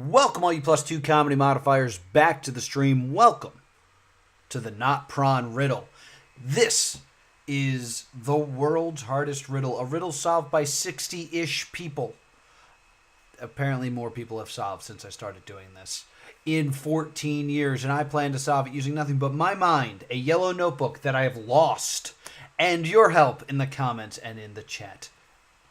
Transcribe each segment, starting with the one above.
Welcome, all you +2 comedy modifiers, back to the stream. Welcome to the Not Pron Riddle. This is the world's hardest riddle, a riddle solved by 60-ish people. Apparently more people have solved since I started doing this in 14 years, and I plan to solve it using nothing but my mind, a yellow notebook that I have lost, and your help in the comments and in the chat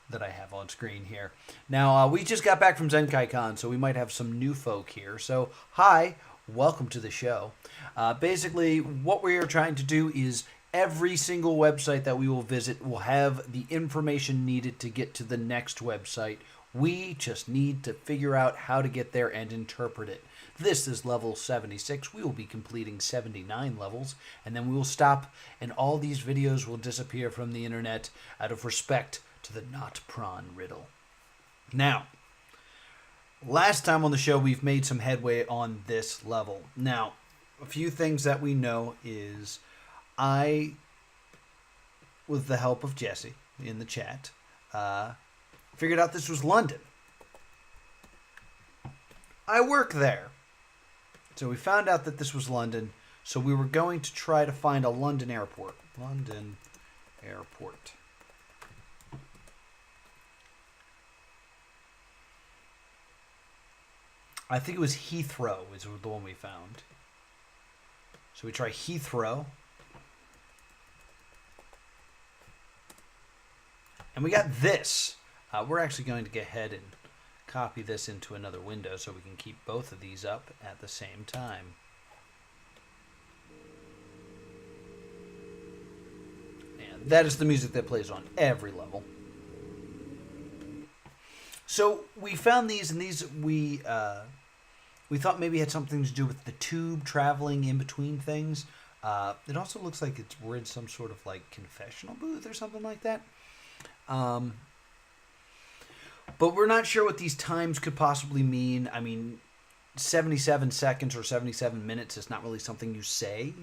that I have on screen here. Now, we just got back from ZenkaiCon, so we might have some new folk here. So, hi, welcome to the show. Basically, what we are trying to do is every single website that we will visit will have the information needed to get to the next website. We just need to figure out how to get there and interpret it. This is level 76. We will be completing 79 levels, and then we will stop, and all these videos will disappear from the internet out of respect to the Not Pron Riddle. Now, last time on the show, we've made some headway on this level. Now, a few things that we know is I, with the help of Jesse in the chat, figured out this was London. I work there. So we found out that this was London, so we were going to try to find a London airport. London airport. I think it was Heathrow is the one we found. So we try Heathrow. And we got this. We're actually going to go ahead and copy this into another window so we can keep both of these up at the same time. And that is the music that plays on every level. So we found these, and these we thought maybe had something to do with the tube traveling in between things. It also looks like we're in some sort of like confessional booth or something like that. But we're not sure what these times could possibly mean. I mean, 77 seconds or 77 minutes is not really something you say.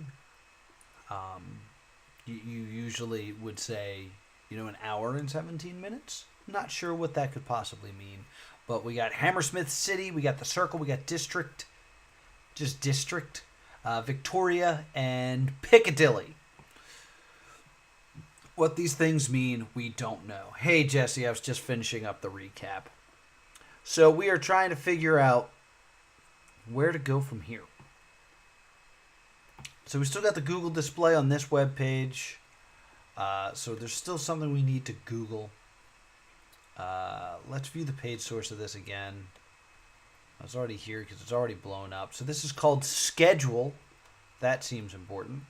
You usually would say, an hour and 17 minutes. Not sure what that could possibly mean. But we got Hammersmith City, we got the Circle, we got District, Victoria, and Piccadilly. What these things mean, we don't know. Hey, Jesse, I was just finishing up the recap. So we are trying to figure out where to go from here. So we still got the Google display on this web page. So there's still something we need to Google. Let's view the page source of this again. I was already here because it's already blown up. So this is called schedule. That seems important.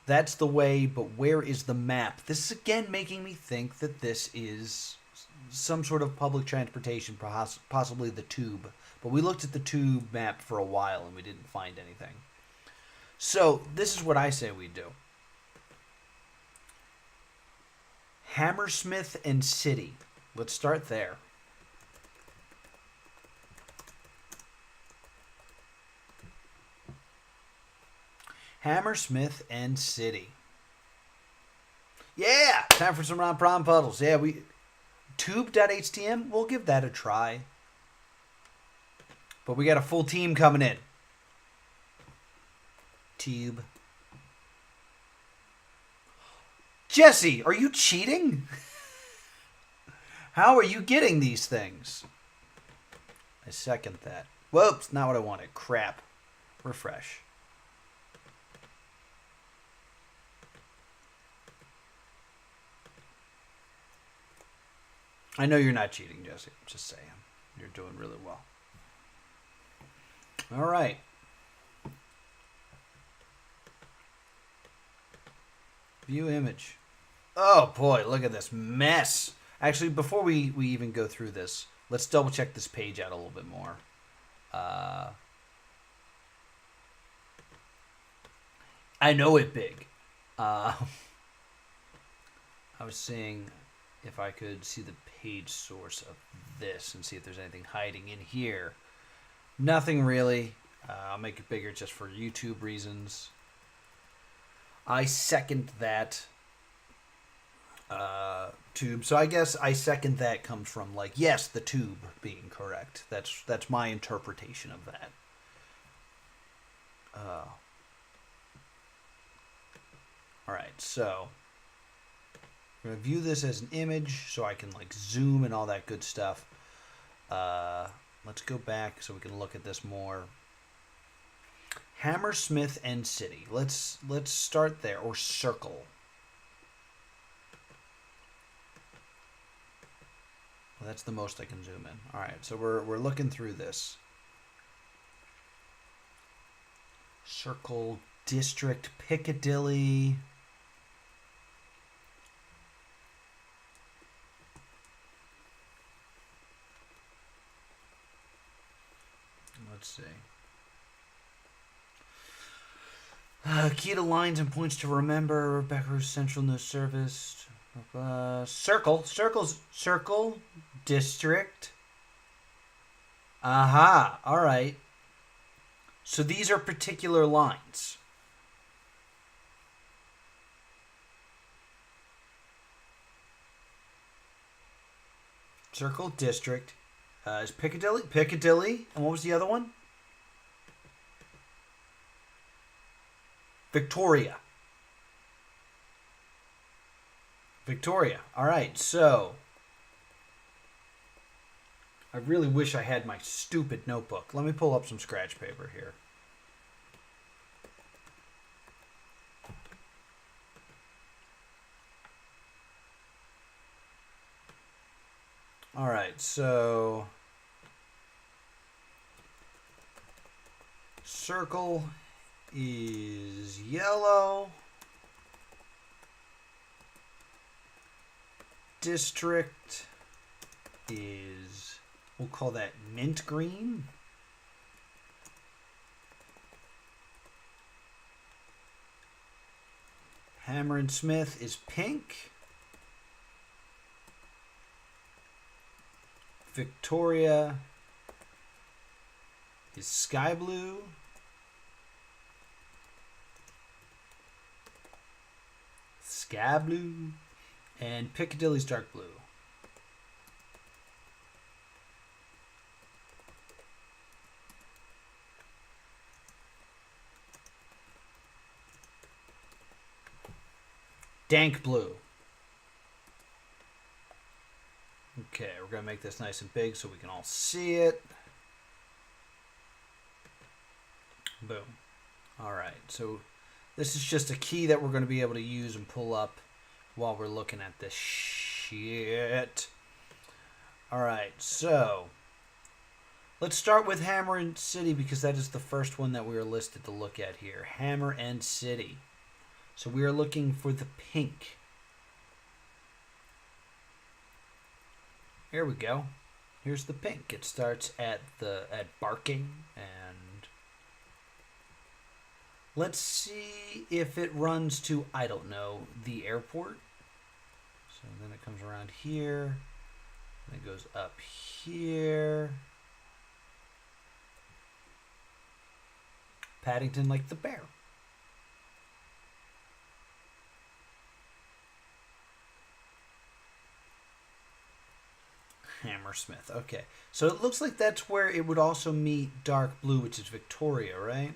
That's the way, but where is the map? This is again making me think that this is some sort of public transportation, possibly the tube. But we looked at the tube map for a while and we didn't find anything. So this is what I say we do. Hammersmith and City. Let's start there. Hammersmith and City. Yeah! Time for some Not Pron puddles. Yeah, Tube.htm, we'll give that a try. But we got a full team coming in. Tube. Jesse, are you cheating? How are you getting these things? I second that. Whoops, not what I wanted. Crap. Refresh. I know you're not cheating, Jesse. I'm just saying. You're doing really well. All right. View image. Oh, boy, look at this mess. Actually, before we even go through this, let's double check this page out a little bit more. I know it big. I was seeing if I could see the page source of this and see if there's anything hiding in here. Nothing really. I'll make it bigger just for YouTube reasons. I second that. tube. So I guess I second that comes from like, yes, the tube being correct. That's my interpretation of that. All right, so I'm gonna view this as an image so I can like zoom and all that good stuff. Let's go back so we can look at this more. Hammersmith and City. Let's start there, or circle. Well, that's the most I can zoom in. All right, so we're looking through this. Circle, District, Piccadilly. Let's see. Key to lines and points to remember. Becker Central no service. Circle, District. Aha. All right. So these are particular lines. Circle, District. Is Piccadilly. And what was the other one? Victoria. All right, so I really wish I had my stupid notebook. Let me pull up some scratch paper here. All right, so circle is yellow. District is, we'll call that mint green. Hammer and Smith is pink. Victoria is sky blue. Sky blue. And Piccadilly's dark blue. Dank blue. Okay, we're going to make this nice and big so we can all see it. Boom. All right, so this is just a key that we're going to be able to use and pull up while we're looking at this shit. All right, so let's start with Hammer and City because that is the first one that we are listed to look at here. Hammer and City. So we are looking for the pink. Here we go. Here's the pink. It starts at Barking, and let's see if it runs to, I don't know, the airport. So then it comes around here, and it goes up here. Paddington like the bear. Hammersmith. Okay. So it looks like that's where it would also meet dark blue, which is Victoria, right?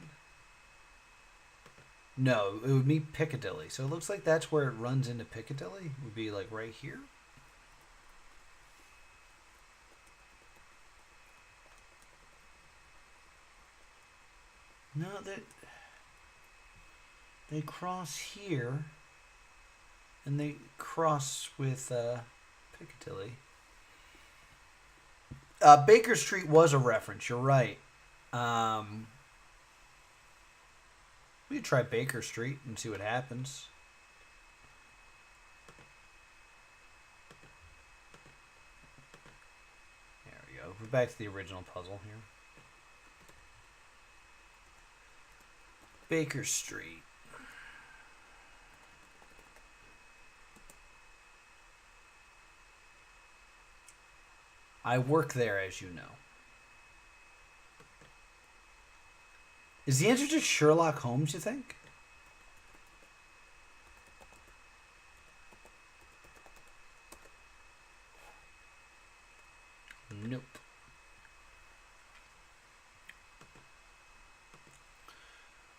No, it would meet Piccadilly. So it looks like that's where it runs into Piccadilly. It would be like right here. No, they cross here, and they cross with Piccadilly. Baker Street was a reference. You're right. We could try Baker Street and see what happens. There we go. We're back to the original puzzle here. Baker Street. I work there, as you know. Is the answer just Sherlock Holmes, you think?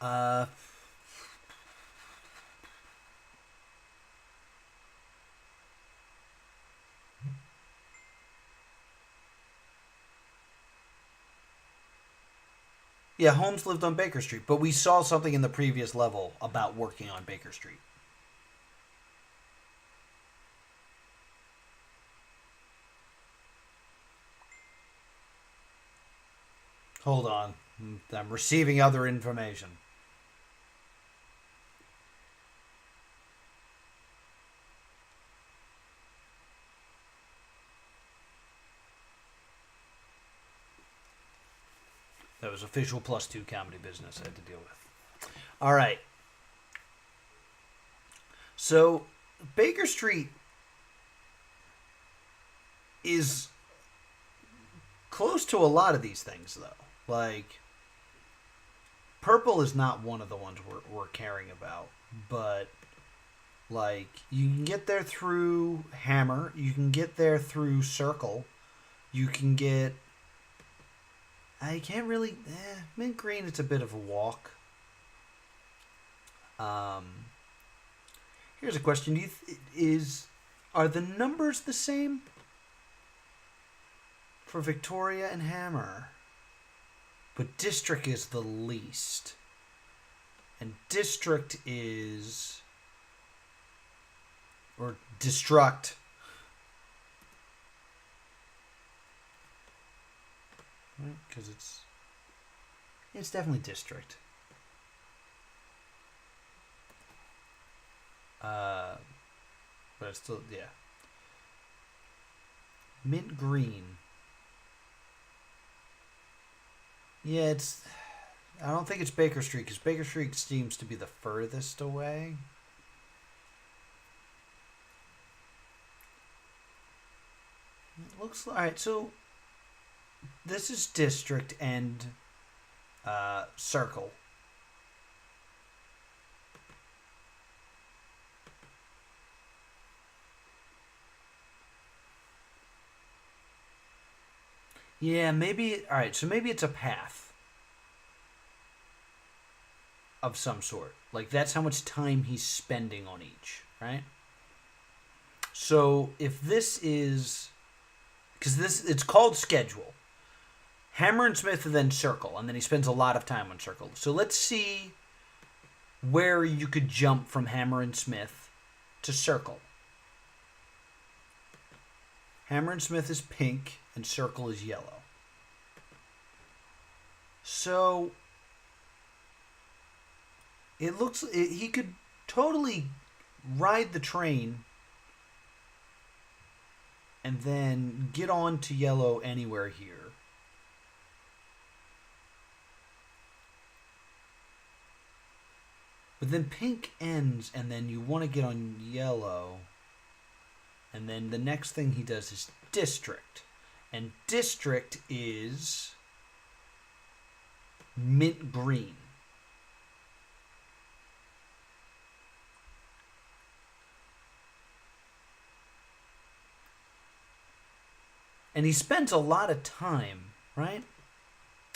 Uh, yeah, Holmes lived on Baker Street, but we saw something in the previous level about working on Baker Street. Hold on. I'm receiving other information. That was official +2 comedy business I had to deal with. All right. So, Baker Street is close to a lot of these things, though. Like, purple is not one of the ones we're caring about, but like you can get there through hammer, you can get there through circle, you can get. I can't really mint green. It's a bit of a walk. Here's a question: are the numbers the same for Victoria and Hammer? But district is the least. And district is... Or destruct. Right? Because it's definitely district. But it's still... Yeah. Mint green. Yeah, it's... I don't think it's Baker Street, because Baker Street seems to be the furthest away. It looks... Alright, so... This is district and... circle. Yeah, maybe... Alright, so maybe it's a path. Of some sort. Like, that's how much time he's spending on each, right? So, if this is... Because it's called schedule. Hammer and Smith and then circle. And then he spends a lot of time on circle. So, let's see where you could jump from Hammer and Smith to circle. Hammer and Smith is pink and circle is yellow. So it looks he could totally ride the train and then get on to yellow anywhere here. But then pink ends and then you want to get on yellow. And then the next thing he does is district. And district is mint green. And he spends a lot of time, right?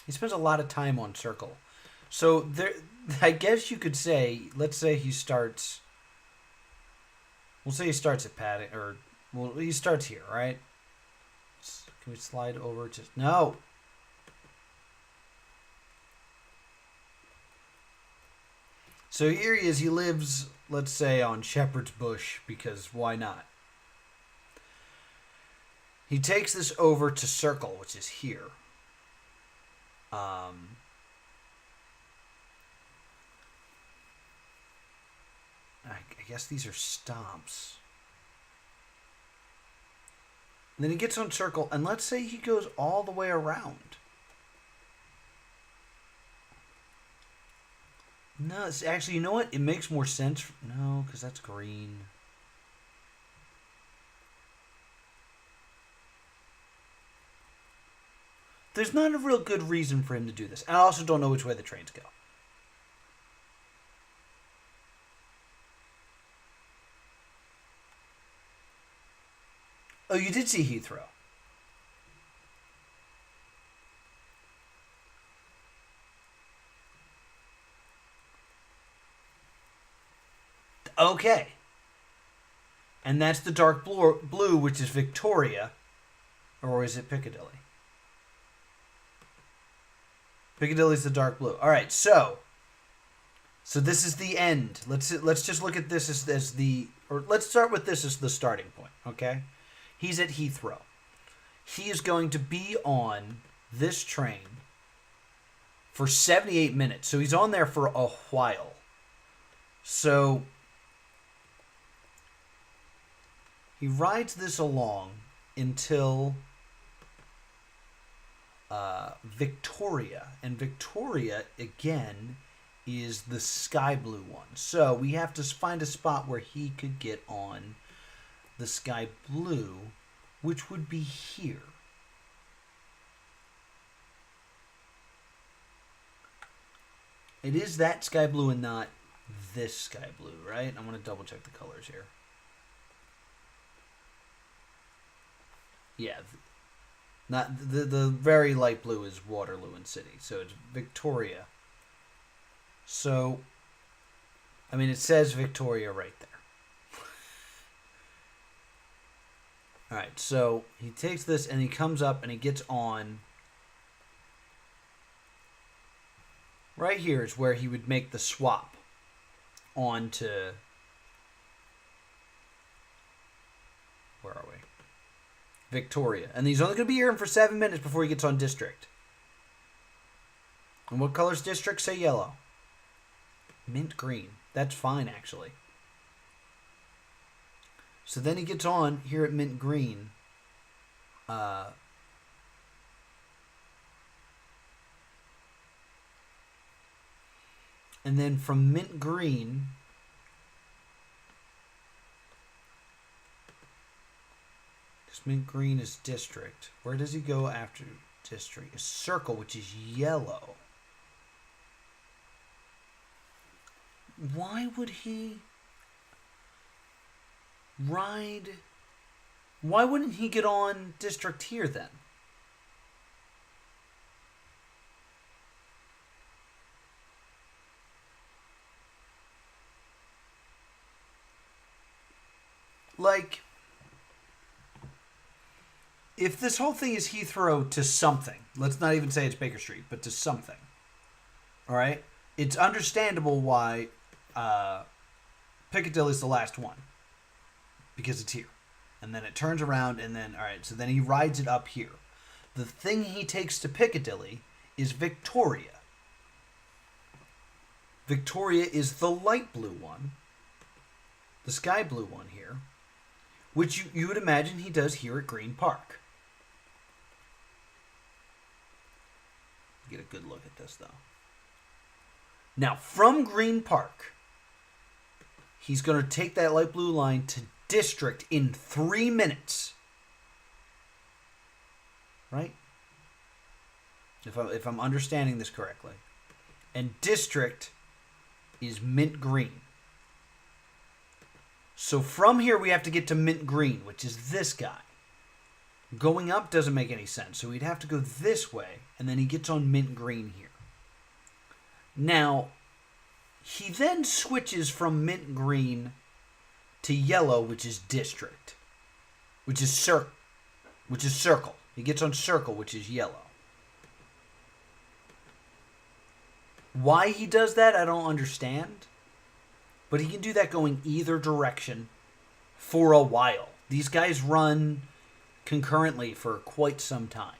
He spends a lot of time on circle. So there, I guess you could say, let's say he starts... We'll say he starts at padding, or... Well, he starts here, right? Can we slide over to... No! So here he is. He lives, let's say, on Shepherd's Bush, because why not? He takes this over to Circle, which is here. I guess these are stomps. And then he gets on Circle, and let's say he goes all the way around. No, it's actually, you know what? It makes more sense. No, because that's green. There's not a real good reason for him to do this. And I also don't know which way the trains go. Oh, you did see Heathrow. Okay. And that's the dark blue, which is Victoria. Or is it Piccadilly? Piccadilly's the dark blue. All right, so this is the end. Let's just look at this as the, or let's start with this as the starting point, okay? He's at Heathrow. He is going to be on this train for 78 minutes. So he's on there for a while. So he rides this along until Victoria. And Victoria, again, is the sky blue one. So we have to find a spot where he could get on the sky blue, which would be here. It is that sky blue and not this sky blue, right? I'm going to double check the colors here. Yeah, not the very light blue is Waterloo and City, so it's Victoria. So, I mean, it says Victoria right there. All right, so he takes this and he comes up and he gets on. Right here is where he would make the swap onto, where are we? Victoria. And he's only going to be here for 7 minutes before he gets on District. And what color's District? Say yellow. Mint green. That's fine, actually. So then he gets on here at mint green. And then from mint green, because mint green is District. Where does he go after District? A circle, which is yellow. Why would he ride? Why wouldn't he get on District here then? Like, if this whole thing is Heathrow to something, let's not even say it's Baker Street, but to something, all right? It's understandable why Piccadilly's the last one, because it's here. And then it turns around, and then, all right, so then he rides it up here. The thing he takes to Piccadilly is Victoria. Victoria is the light blue one, the sky blue one here, which you would imagine he does here at Green Park. Get a good look at this, though. Now, from Green Park, he's going to take that light blue line to District in 3 minutes. Right? If I'm understanding this correctly. And District is mint green. So from here, we have to get to mint green, which is this guy. Going up doesn't make any sense. So we'd have to go this way, and then he gets on mint green here. Now, he then switches from mint green to yellow, which is District, which is circle. He gets on circle, which is yellow. Why he does that, I don't understand. But he can do that going either direction for a while. These guys run concurrently for quite some time.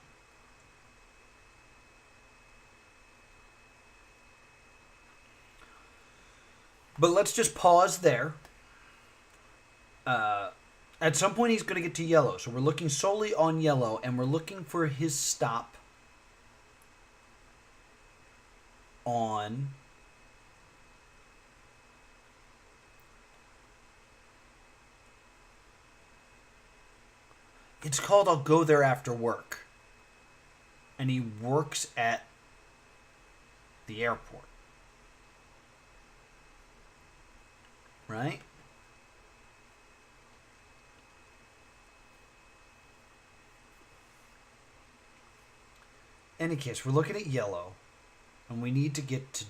But let's just pause there. At some point, he's going to get to yellow. So we're looking solely on yellow, and we're looking for his stop on it's called I'll Go There After Work. And he works at the airport. Right? Any case, we're looking at yellow. And we need to get to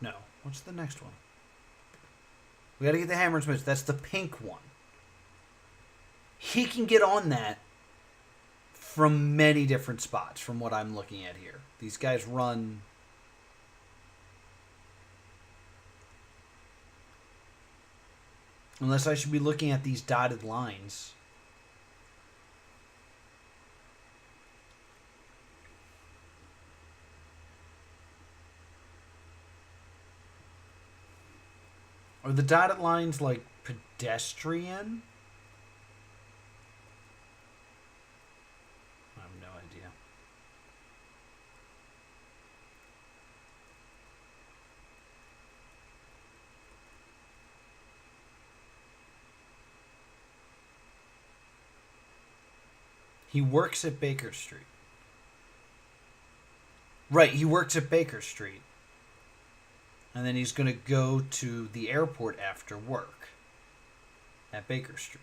no. What's the next one? We got to get the hammer and smudge. That's the pink one. He can get on that from many different spots from what I'm looking at here. These guys run... Unless I should be looking at these dotted lines. Are the dotted lines like pedestrian? I have no idea. He works at Baker Street. Right, he works at Baker Street. And then he's going to go to the airport after work at Baker Street.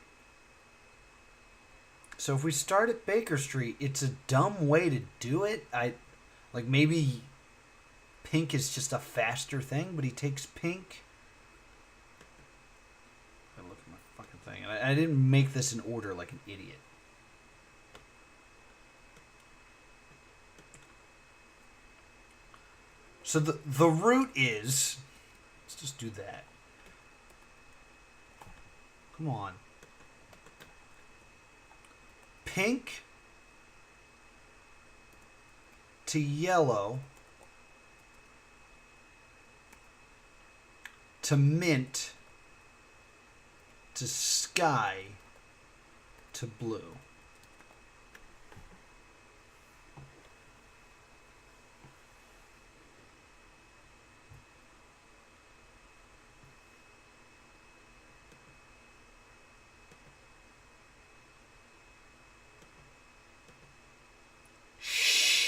So if we start at Baker Street, it's a dumb way to do it. Like maybe pink is just a faster thing, but he takes pink. I look at my fucking thing. And I didn't make this in order like an idiot. So the route is... Let's just do that. Come on. Pink to yellow to mint to sky to blue.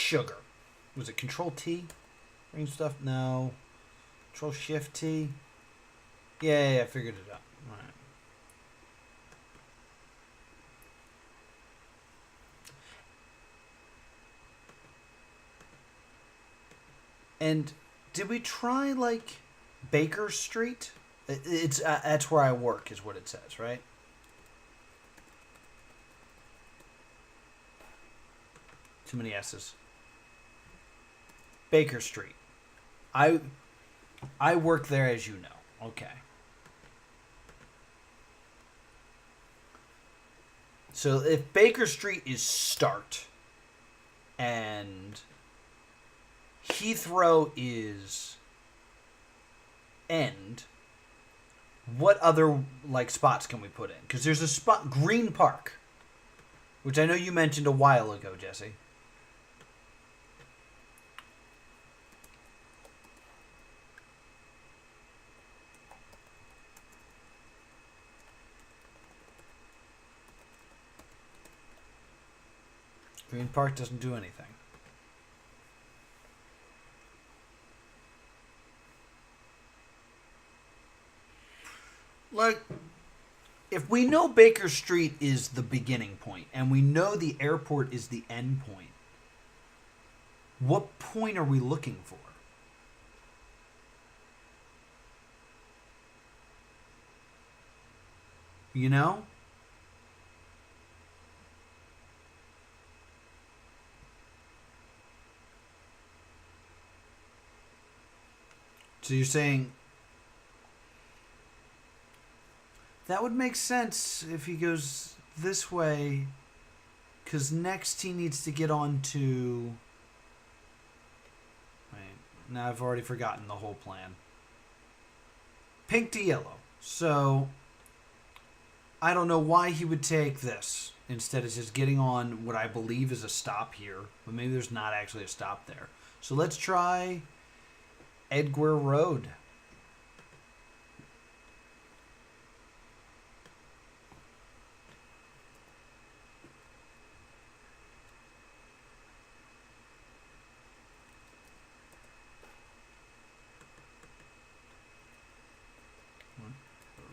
Sugar. Was it Control T? Bring stuff? No. Control Shift T? Yeah, I figured it out. All right. And did we try like Baker Street? It's that's where I work, is what it says, right? Too many S's. Baker Street. I work there, as you know. Okay. So if Baker Street is start and Heathrow is end, what other like spots can we put in? Because there's a spot, Green Park, which I know you mentioned a while ago, Jesse. Green Park doesn't do anything. Like, if we know Baker Street is the beginning point and we know the airport is the end point, what point are we looking for? You know? So you're saying that would make sense if he goes this way, because next he needs to get on to... Wait, now I've already forgotten the whole plan. Pink to yellow. So I don't know why he would take this instead of just getting on what I believe is a stop here, but maybe there's not actually a stop there. So let's try Edgware Road.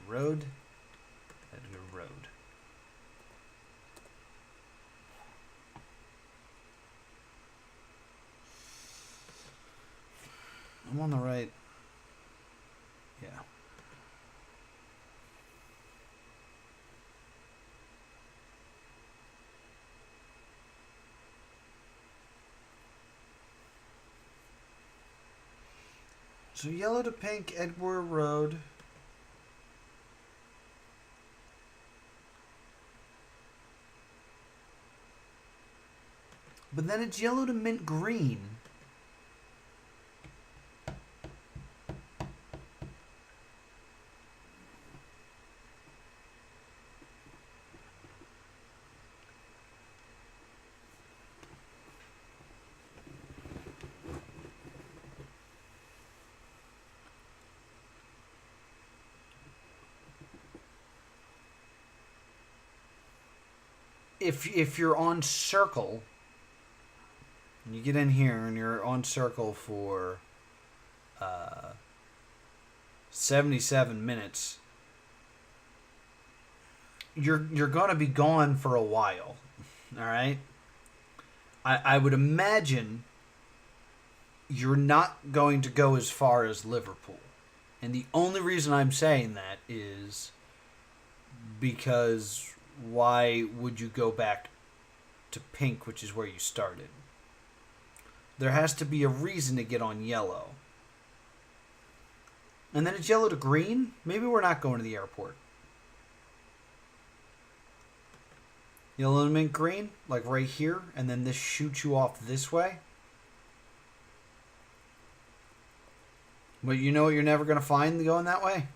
Road. Edgar Road. I'm on the right. Yeah. So yellow to pink, Edgware Road. But then it's yellow to mint green. If you're on circle, and you get in here and you're on circle for 77 minutes, you're gonna be gone for a while. All right. I would imagine you're not going to go as far as Liverpool, and the only reason I'm saying that is because why would you go back to pink, which is where you started? There has to be a reason to get on yellow. And then it's yellow to green? Maybe we're not going to the airport. Yellow to mint green, like right here, and then this shoots you off this way. But you know what you're never going to find going that way?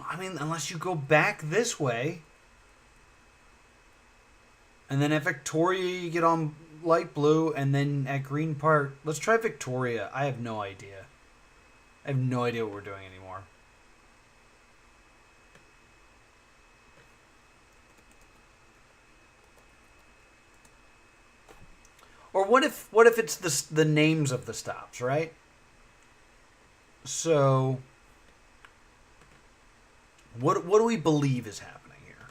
I mean, unless you go back this way. And then at Victoria, you get on light blue. And then at Green Park, let's try Victoria. I have no idea. I have no idea what we're doing anymore. Or what if it's the names of the stops, right? So what do we believe is happening here?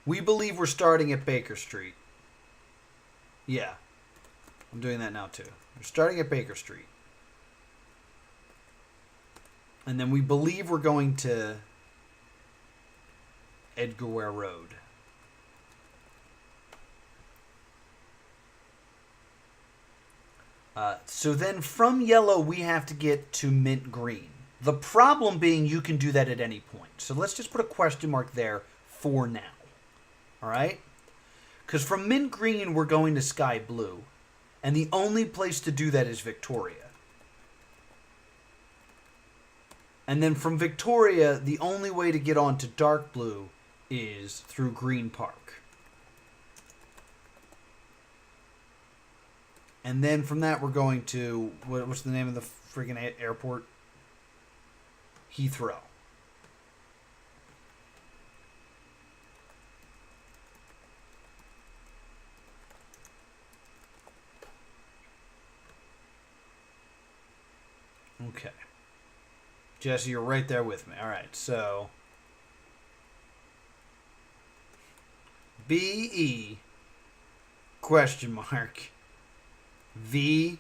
We believe we're starting at Baker Street. Yeah. I'm doing that now too. We're starting at Baker Street. And then we believe we're going to Edgware Road. So then from yellow, we have to get to mint green. The problem being you can do that at any point. So let's just put a question mark there for now. All right? Because from mint green, we're going to sky blue. And the only place to do that is Victoria. And then from Victoria, the only way to get on to dark blue is through Green Park. And then from that, we're going to, what's the name of the freaking airport? Heathrow. Okay. Jesse, you're right there with me. All right, so BE question mark VGH.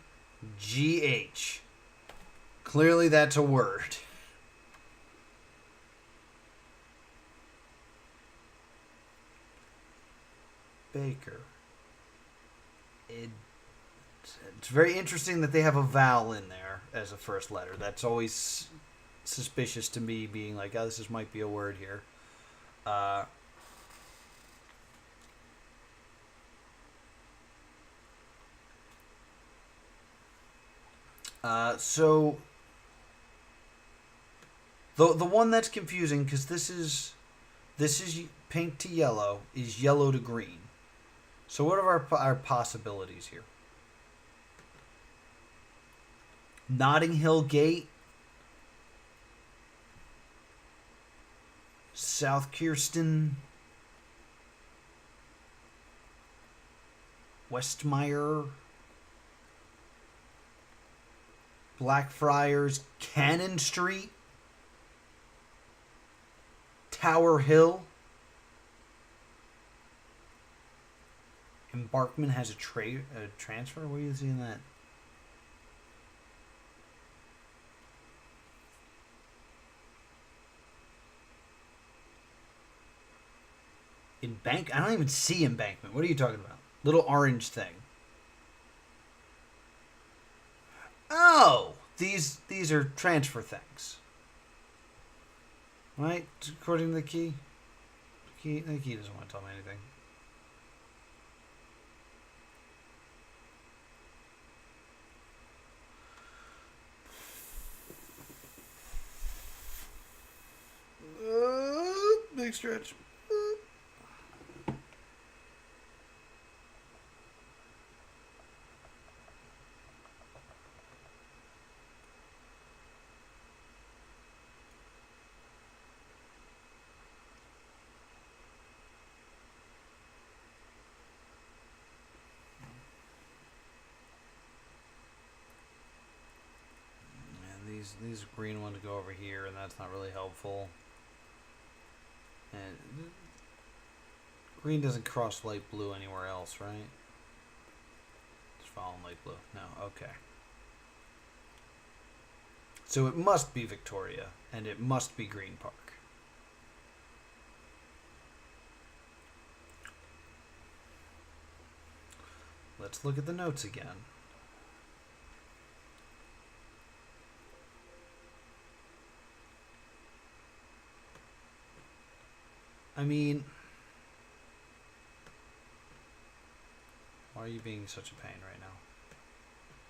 Clearly that's a word. Baker. It's very interesting that they have a vowel in there as a first letter. That's always suspicious to me, being like, oh, this might be a word here. So the one that's confusing, because this is pink to yellow, is yellow to green. So what are our possibilities here? Notting Hill Gate, South Kirsten, Westmire, Blackfriars, Cannon Street, Tower Hill. Embarkment has a transfer? Where are you seeing that? Embank? I don't even see embankment. What are you talking about? Little orange thing. Oh, these are transfer things, right? According to the key. The key doesn't want to tell me anything. Big stretch. These green ones go over here, and that's not really helpful. And green doesn't cross light blue anywhere else, right? It's following light blue. No, okay. So it must be Victoria, and it must be Green Park. Let's look at the notes again. I mean, why are you being such a pain right now?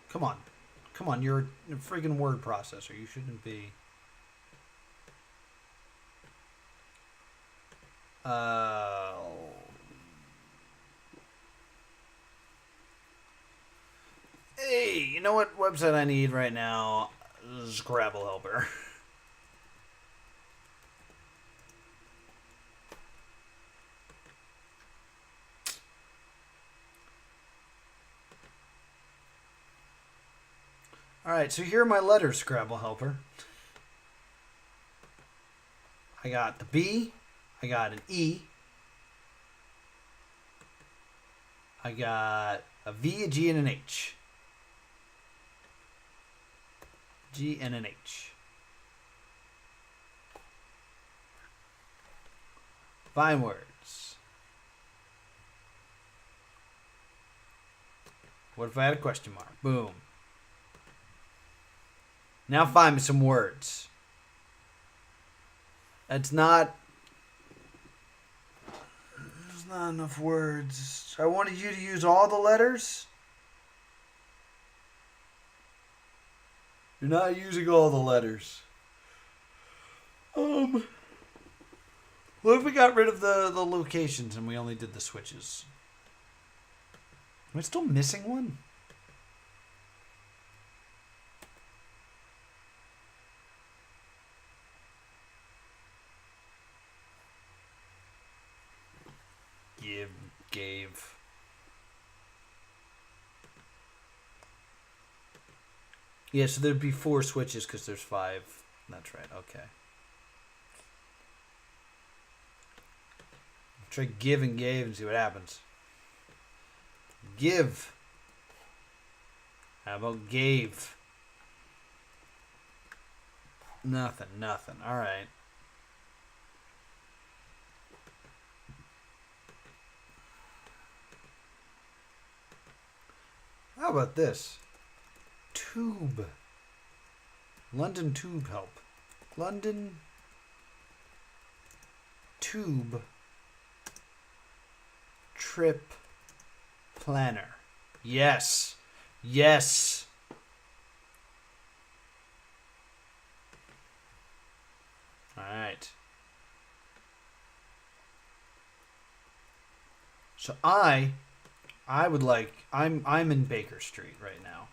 Come on. Come on, you're a friggin' word processor. You shouldn't be. Hey, you know what website I need right now? Scrabble Helper. Alright, so here are my letters, Scrabble Helper. I got the B. I got an E. I got a V, a G, and an H. G and an H. Fine words. What if I had a question mark? Boom. Now find me some words. That's not... There's not enough words. I wanted you to use all the letters. You're not using all the letters. What if we got rid of the locations and we only did the switches? Am I still missing one? Gave. Yeah, so there'd be 4 switches because there's 5. That's right, okay. Try give and gave and see what happens. Give. How about gave? Nothing. Alright. How about this? Tube. London Tube help. London Tube trip planner. Yes. Yes. All right. So I would like I'm in Baker Street right now.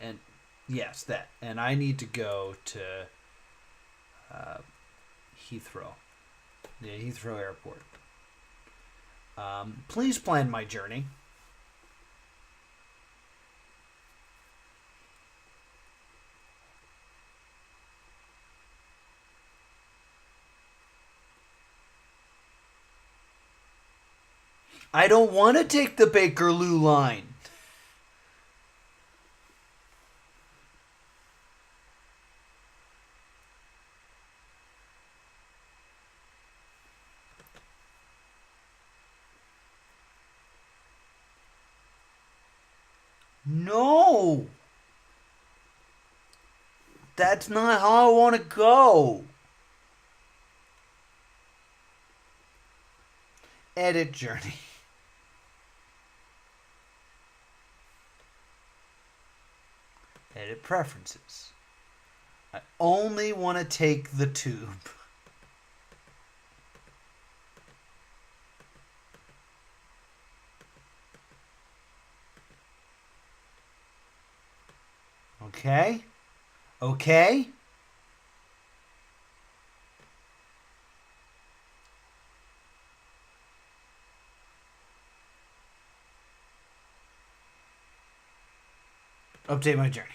And yes, that. And I need to go to Heathrow. Yeah, Heathrow Airport. Please plan my journey. I don't want to take the Bakerloo line. That's not how I want to go. Edit journey. Edit preferences. I only want to take the tube. Okay. Okay. Update my journey.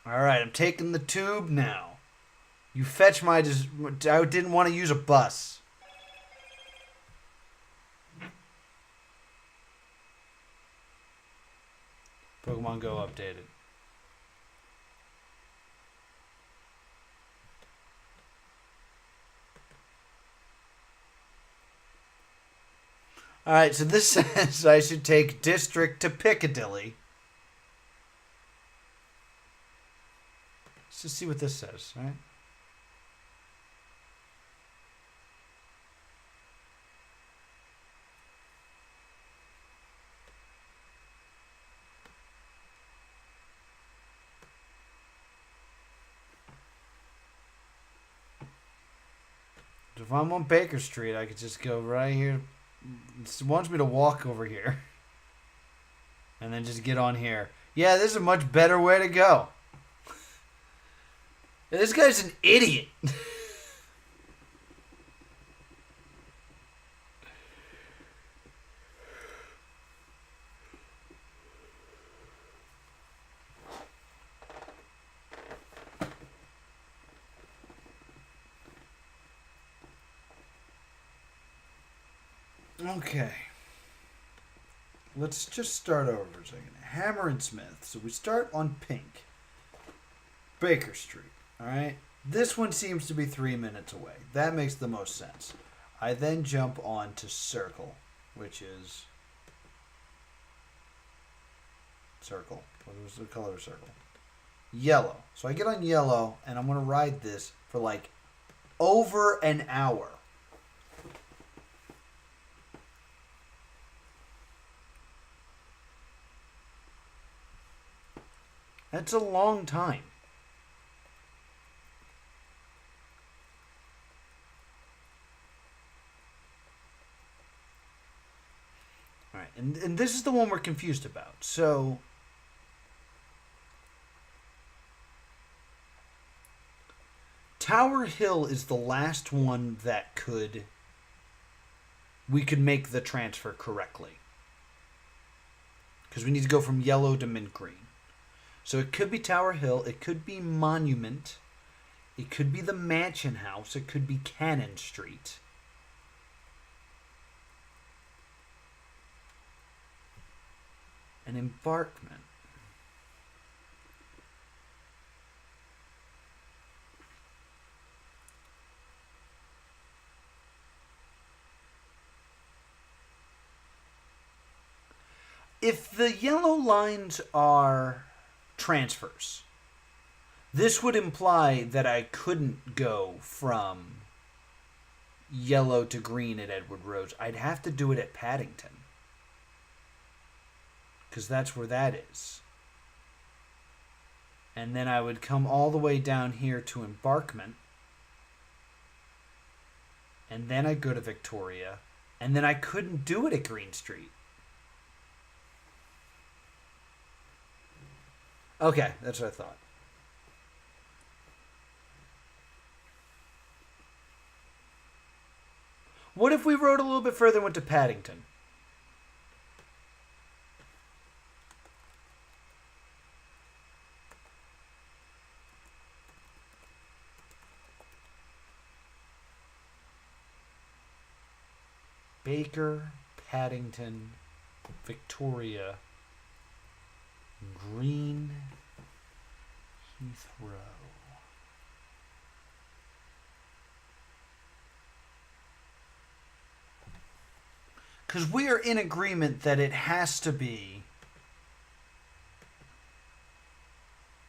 Alright, I'm taking the tube now. You fetch my... I didn't want to use a bus. Pokemon Go updated. Alright, so this says I should take District to Piccadilly. Let's just see what this says, right? If I'm on Baker Street, I could just go right here. It wants me to walk over here. And then just get on here. Yeah, this is a much better way to go. This guy's an idiot. Okay. Let's just start over for a second. Hammer and Smith. So we start on Pink. Baker Street. Alright? This one seems to be 3 minutes away. That makes the most sense. I then jump on to Circle, which is... Circle. What was the color of Circle? Yellow. So I get on Yellow, and I'm going to ride this for like over an hour. That's a long time. All right, and this is the one we're confused about. So, Tower Hill is the last one that we could make the transfer correctly. Because we need to go from yellow to mint green. So it could be Tower Hill, it could be Monument, it could be the Mansion House, it could be Cannon Street. An Embarkment. If the yellow lines are transfers, this would imply that I couldn't go from yellow to green at Edward Rose. I'd have to do it at Paddington, because that's where that is. And then I would come all the way down here to Embarkment, and then I'd go to Victoria, and then I couldn't do it at Green Street. Okay, that's what I thought. What if we rode a little bit further and went to Paddington? Baker, Paddington, Victoria, Green, Heathrow. Because we are in agreement that it has to be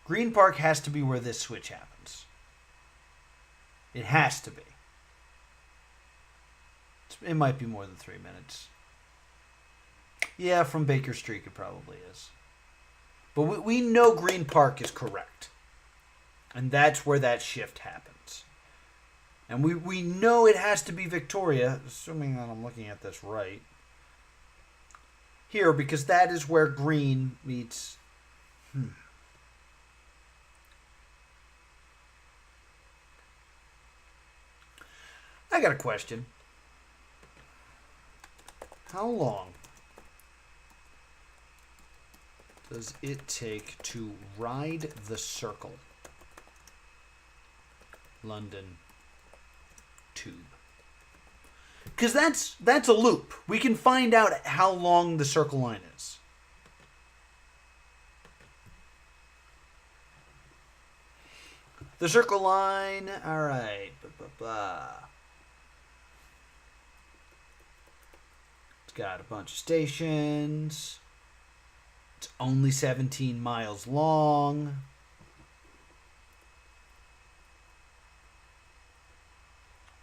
Green Park has to be where this switch happens. It has to be. It might be more than 3 minutes. Yeah, from Baker Street it probably is. But we know Green Park is correct. And that's where that shift happens. And we know it has to be Victoria, assuming that I'm looking at this right. Here, because that is where Green meets... I got a question. How long does it take to ride the Circle? London Tube. Because that's a loop. We can find out how long the Circle line is. The Circle line, all right. It's got a bunch of stations. It's only 17 miles long.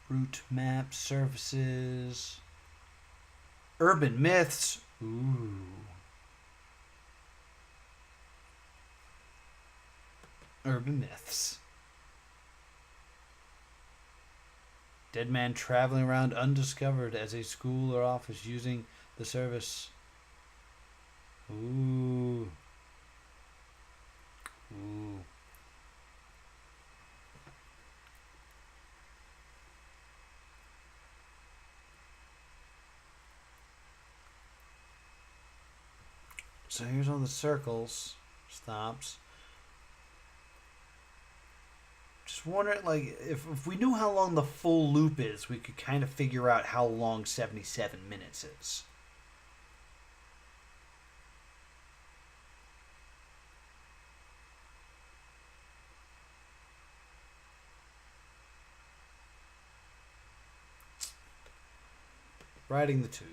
Route map services. Urban myths. Ooh. Urban myths. Dead man traveling around undiscovered as a school or office using the service. Ooh. Ooh. So here's all the circles, stops. Just wondering, like, if we knew how long the full loop is, we could kind of figure out how long 77 minutes is. Riding the tube.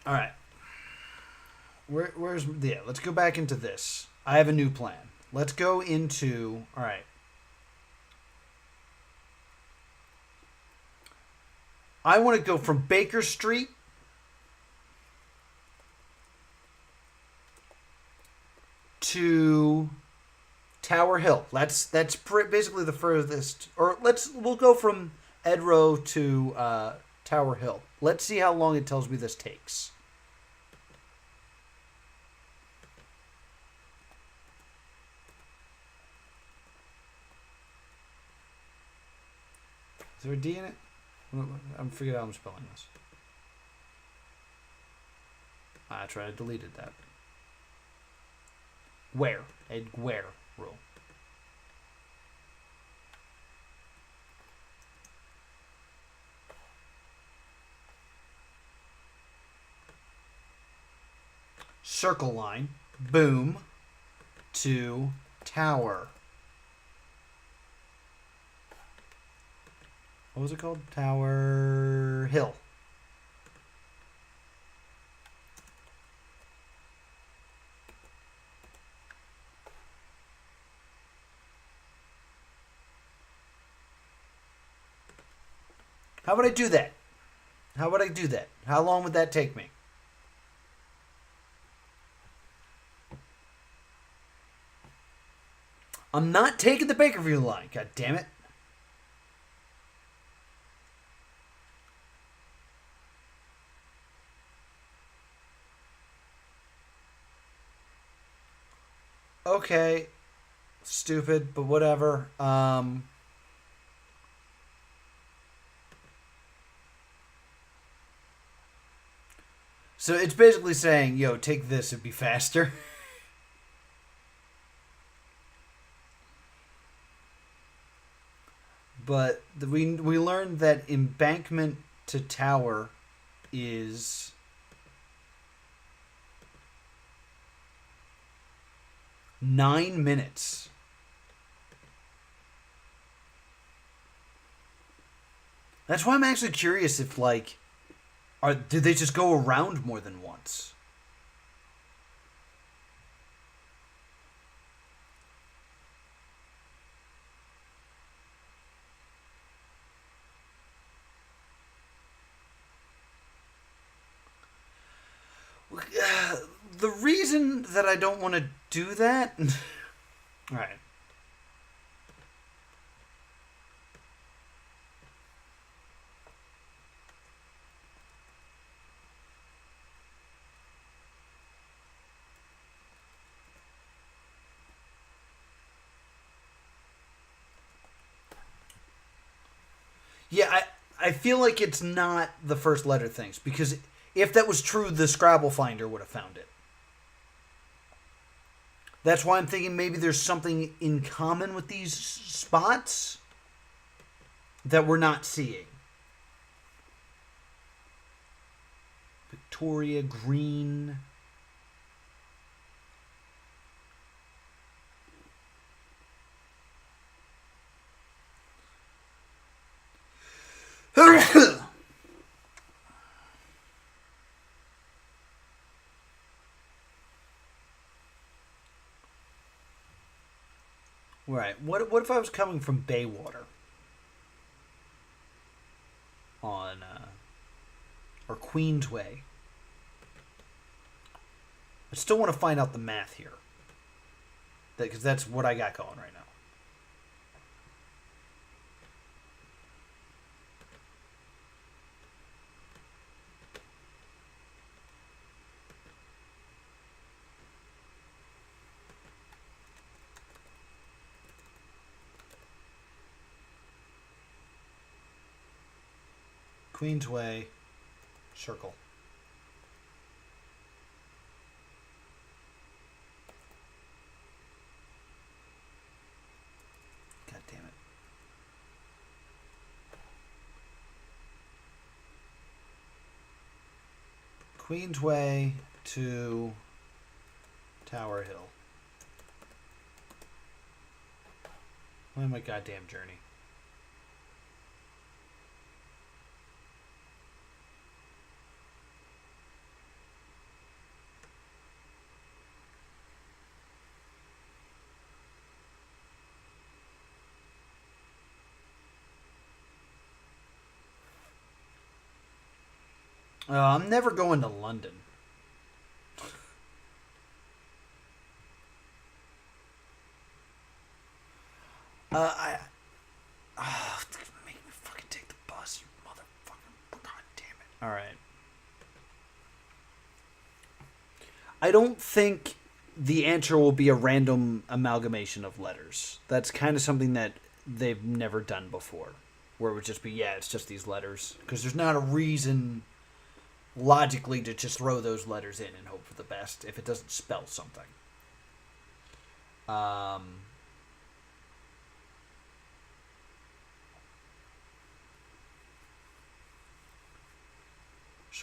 All right. Where's... Yeah, let's go back into this. I have a new plan. Let's go into... All right. I want to go from Baker Street to Tower Hill. That's basically the furthest... Or we'll go from Edrow to Tower Hill. Let's see how long it tells me this takes. Is there a D in it? I'm figuring out how I'm spelling this. I tried to delete that. Where? A where rule. Circle line. Boom. To tower. What was it called? Tower Hill. How would I do that? How would I do that? How long would that take me? I'm not taking the Bakerview line. God damn it. Okay. Stupid, but whatever. So it's basically saying, yo, take this, it'd be faster. But we learned that embankment to tower is 9 minutes. That's why I'm actually curious if, like, did they just go around more than once? The reason that I don't want to do that. All right. Yeah, I feel like it's not the first letter things, because if that was true, the Scrabble finder would have found it. That's why I'm thinking maybe there's something in common with these spots that we're not seeing. Victoria Green. Right. What if I was coming from Baywater on or Queensway? I still want to find out the math here, because that's what I got going right now. Queensway, circle. God damn it. Queensway to Tower Hill. Why my goddamn journey? I'm never going to London. Make me fucking take the bus, you motherfucker. God damn it. Alright. I don't think the answer will be a random amalgamation of letters. That's kind of something that they've never done before. Where it would just be, yeah, it's just these letters. Because there's not a reason logically to just throw those letters in and hope for the best if it doesn't spell something. So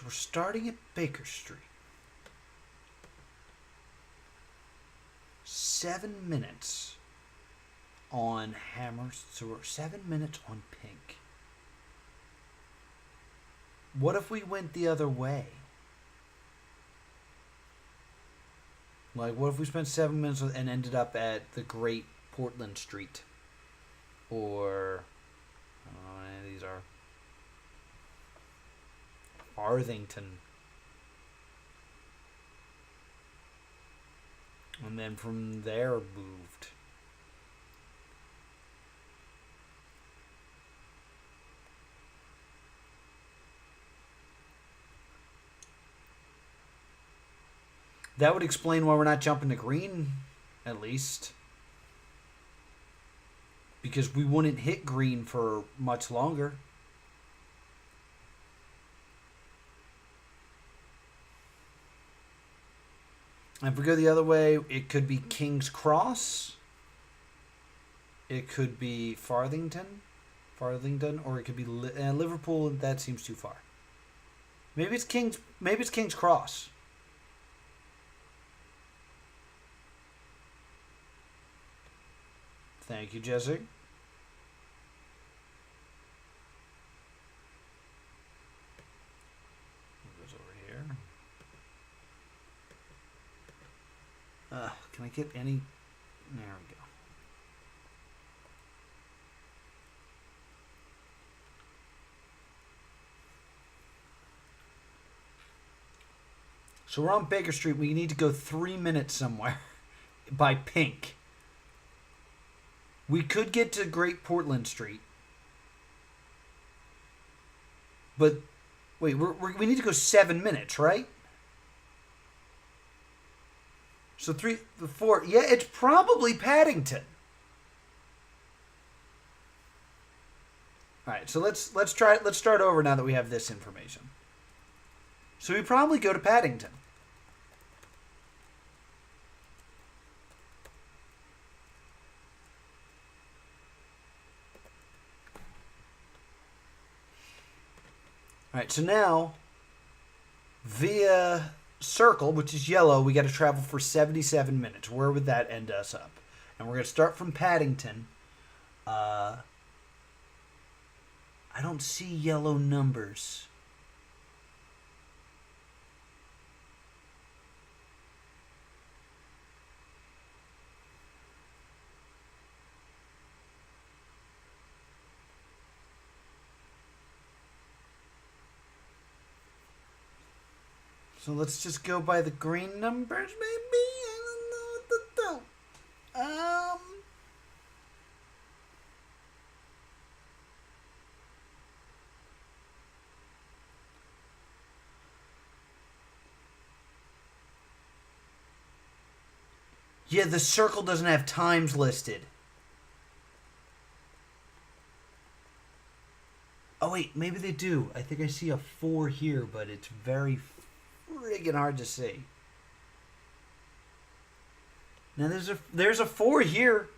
we're starting at Baker Street. 7 minutes on Hammers. So we're 7 minutes on Pink. What if we went the other way? Like, what if we spent 7 minutes and ended up at the Great Portland Street? Or, I don't know what any of these are. Arthington. And then from there moved. That would explain why we're not jumping to green, at least. Because we wouldn't hit green for much longer. And if we go the other way, it could be King's Cross. It could be Farthington, or it could be Liverpool. That seems too far. Maybe it's King's Cross. Thank you, Jesse. Can I get any? There we go. So we're on Baker Street. We need to go 3 minutes somewhere by Pink. We could get to Great Portland Street. But, wait, we need to go 7 minutes, right? So 3, 4, yeah, it's probably Paddington. All right, so let's start over now that we have this information. So we probably go to Paddington. All right, so now via Circle, which is yellow, we got to travel for 77 minutes. Where would that end us up? And we're going to start from Paddington. I don't see yellow numbers. So let's just go by the green numbers, maybe? I don't know what to do. Yeah, the Circle doesn't have times listed. Oh, wait, maybe they do. I think I see a 4 here, but it's very friggin' hard to see. Now, there's a 4 here.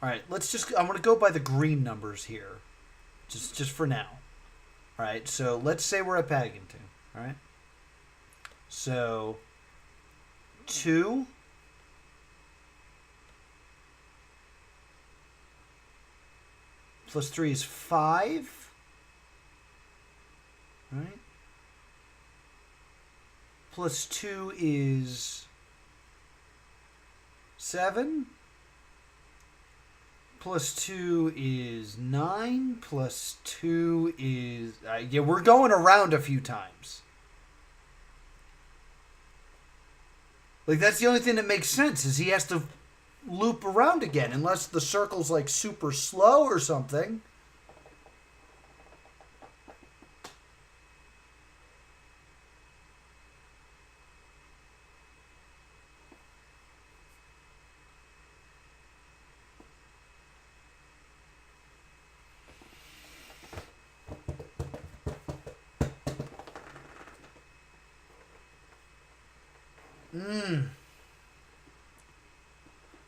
All right, I'm going to go by the green numbers here. Just for now. All right, so let's say we're at Paddington. All right. So 2 plus 3 is 5. All right. Plus 2 is 7. Plus 2 is 9. Plus 2 is... yeah, we're going around a few times. Like, that's the only thing that makes sense, is he has to loop around again, unless the circle's, like, super slow or something.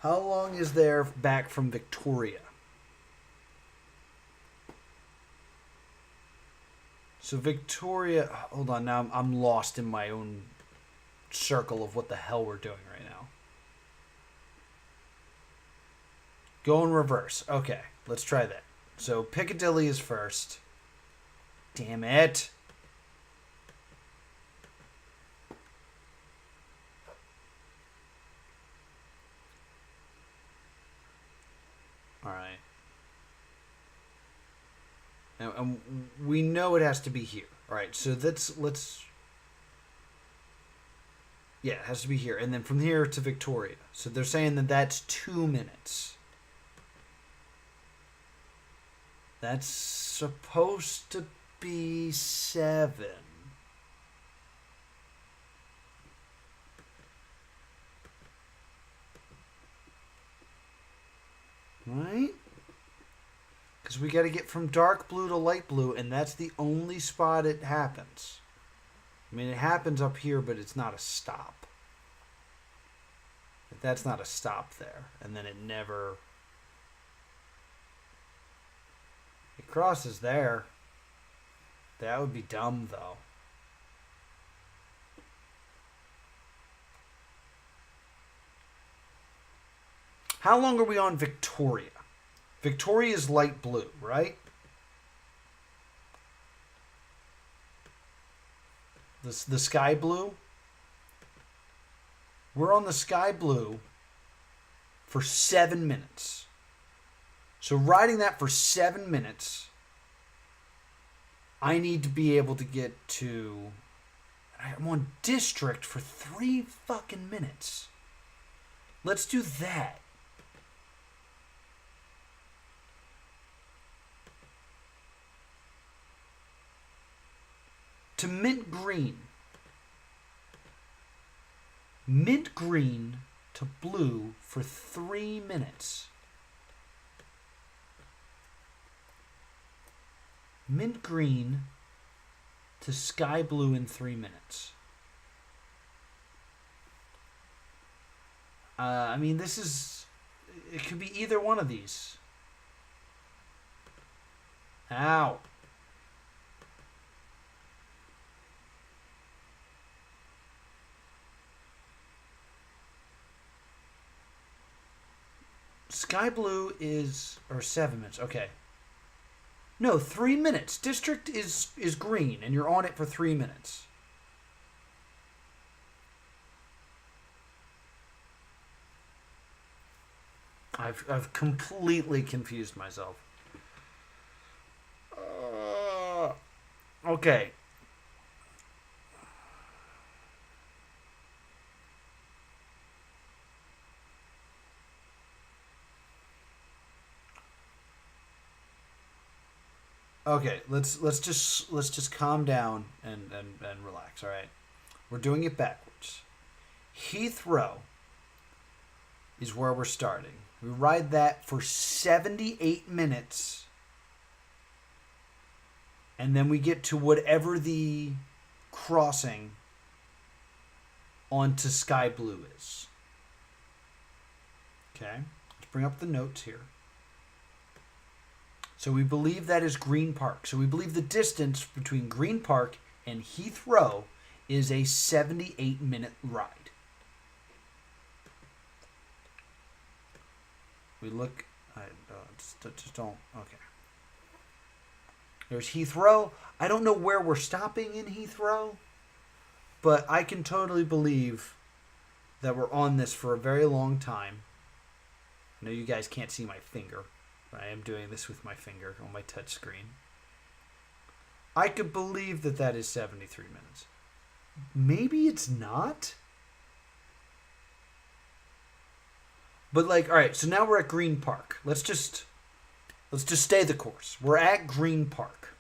How long is there back from Victoria? So Victoria... Hold on, now I'm lost in my own circle of what the hell we're doing right now. Go in reverse. Okay, let's try that. So Piccadilly is first. Damn it. All right. And we know it has to be here. All right, so let's... Yeah, it has to be here. And then from here to Victoria. So they're saying that that's 2 minutes. That's supposed to be 7. Right? Because we got to get from dark blue to light blue, and that's the only spot it happens. I mean, it happens up here, but it's not a stop. That's not a stop there. And then it never... It crosses there. That would be dumb, though. How long are we on Victoria? Victoria is light blue, right? The sky blue? We're on the sky blue for 7 minutes. So riding that for 7 minutes, I need to be able to get to... I'm on district for 3 fucking minutes. Let's do that. To mint green. Mint green to blue for 3 minutes. Mint green to sky blue in 3 minutes. I mean, this is... It could be either one of these. Ow. Sky blue is... Or 7 minutes. Okay. No, 3 minutes. District is green, and you're on it for 3 minutes. I've completely confused myself. Okay. Okay, let's just calm down and relax, all right? We're doing it backwards. Heathrow is where we're starting. We ride that for 78 minutes. And then we get to whatever the crossing onto sky blue is. Okay, let's bring up the notes here. So we believe that is Green Park. So we believe the distance between Green Park and Heathrow is a 78-minute ride. We look... just don't... Okay. There's Heathrow. I don't know where we're stopping in Heathrow, but I can totally believe that we're on this for a very long time. I know you guys can't see my finger. I am doing this with my finger on my touch screen. I could believe that that is 73 minutes. Maybe it's not. But like, all right, so now we're at Green Park. Let's just stay the course. We're at Green Park.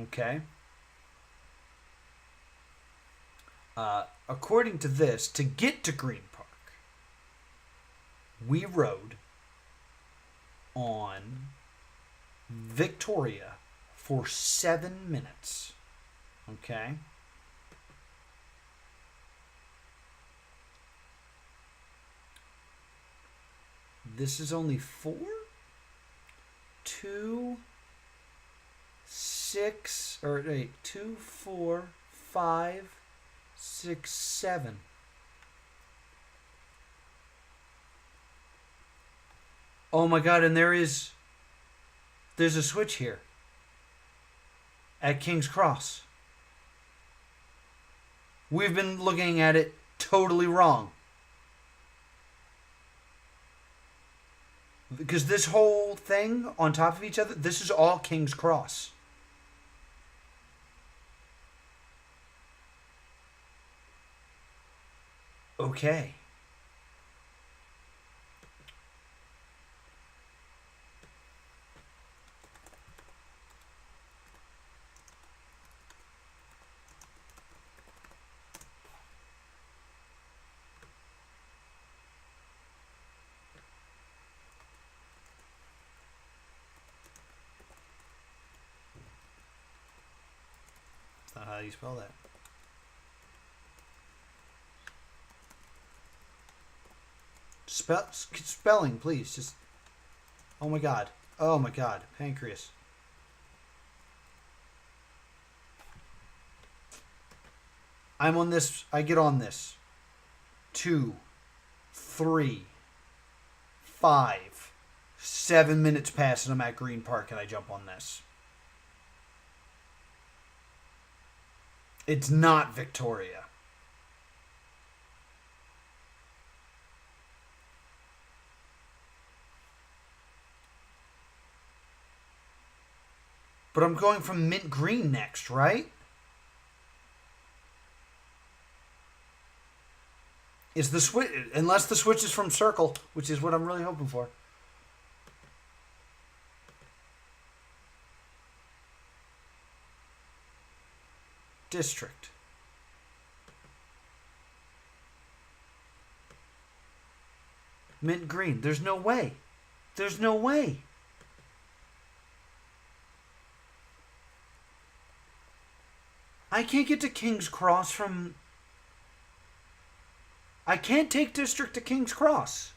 Okay? According to this, to get to Green Park, we rode on Victoria for 7 minutes. Okay? This is only 4, 2, 6, or wait, 2, 4, 5, 6, 7. Oh my god, and there's a switch here at King's Cross. We've been looking at it totally wrong. Because this whole thing on top of each other, this is all King's Cross. Okay. That's not how you spell that. Spelling, please. Just. Oh my god. Oh my god. Pancreas. I'm on this. I get on this. 2, 3, 5. 7 minutes pass and I'm at Green Park and I jump on this. It's not Victoria. But I'm going from mint green next, right? Is the switch, unless the switch is from circle, which is what I'm really hoping for. District. Mint green. There's no way. There's no way. I can't get to King's Cross from... I can't take District to King's Cross.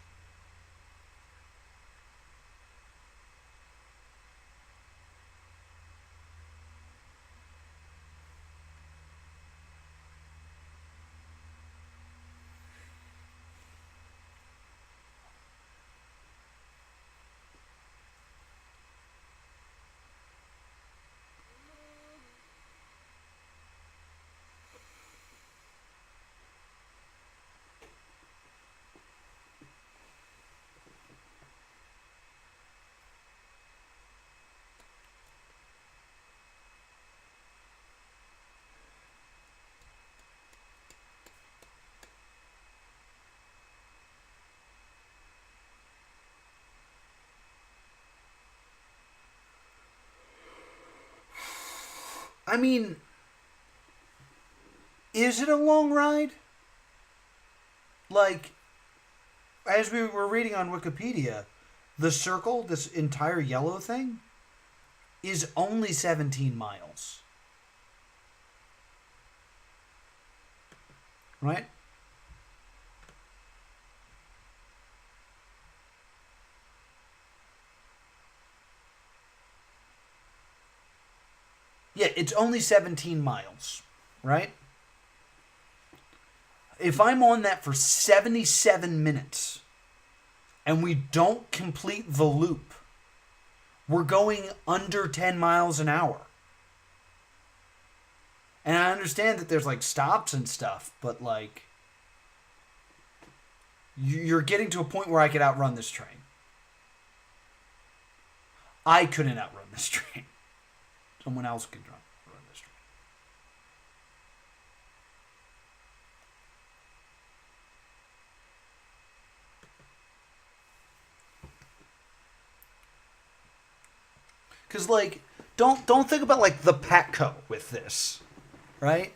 I mean, is it a long ride? Like, as we were reading on Wikipedia, the circle, this entire yellow thing, is only 17 miles. Right? Yeah, it's only 17 miles, right? If I'm on that for 77 minutes and we don't complete the loop, we're going under 10 miles an hour. And I understand that there's like stops and stuff, but like you're getting to a point where I could outrun this train. I couldn't outrun this train. Someone else could run this train. Because, like, don't think about, like, the Patco with this, right?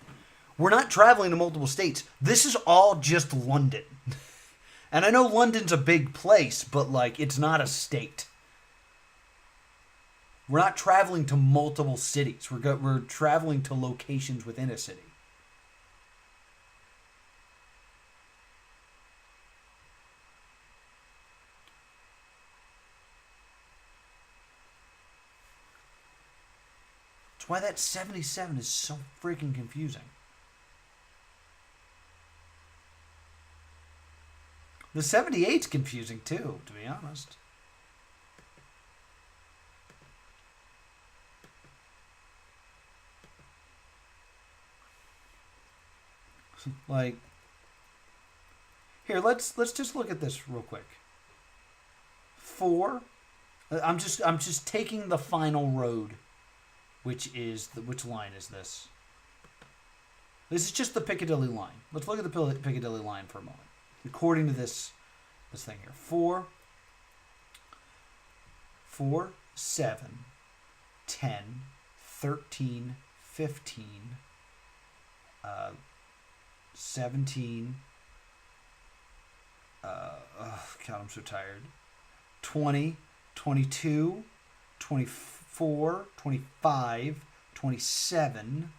We're not traveling to multiple states. This is all just London. And I know London's a big place, but, like, it's not a state. We're not traveling to multiple cities. We're traveling to locations within a city. That's why that 77 is so freaking confusing. The 78's confusing too, to be honest. Like, here, let's just look at this real quick. 4. I'm just taking the final road, which line is this? This is just the Piccadilly line. Let's look at the Piccadilly line for a moment. According to this thing here, 4, 7, 10, 13, 15, 17, God, I'm so tired. 20, 22, 24, 25, 27,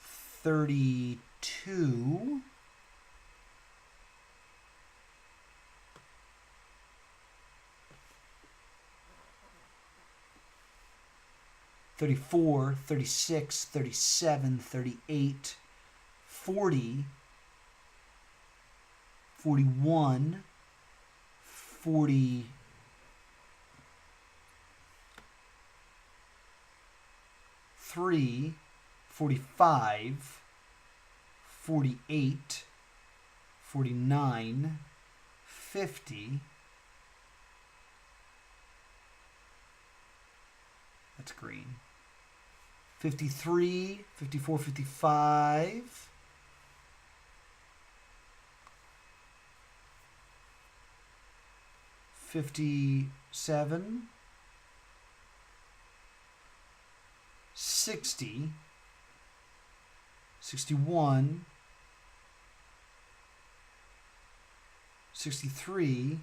32, 34, 36, 37, 38, 40, 41, 42, 43, 45, 48, 49, 50. That's green. 53, 54, 55. 57. 60. 61. 63.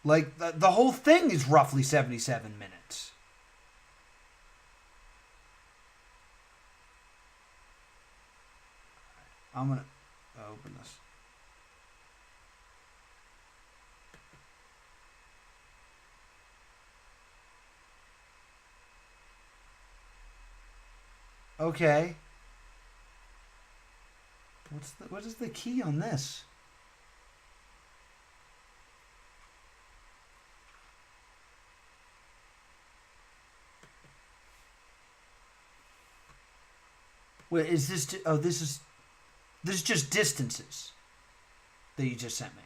Like, the whole thing is roughly 77 minutes. I'm going to open this. Okay. What is the key on this? Wait, is this? Oh, this is just distances that you just sent me.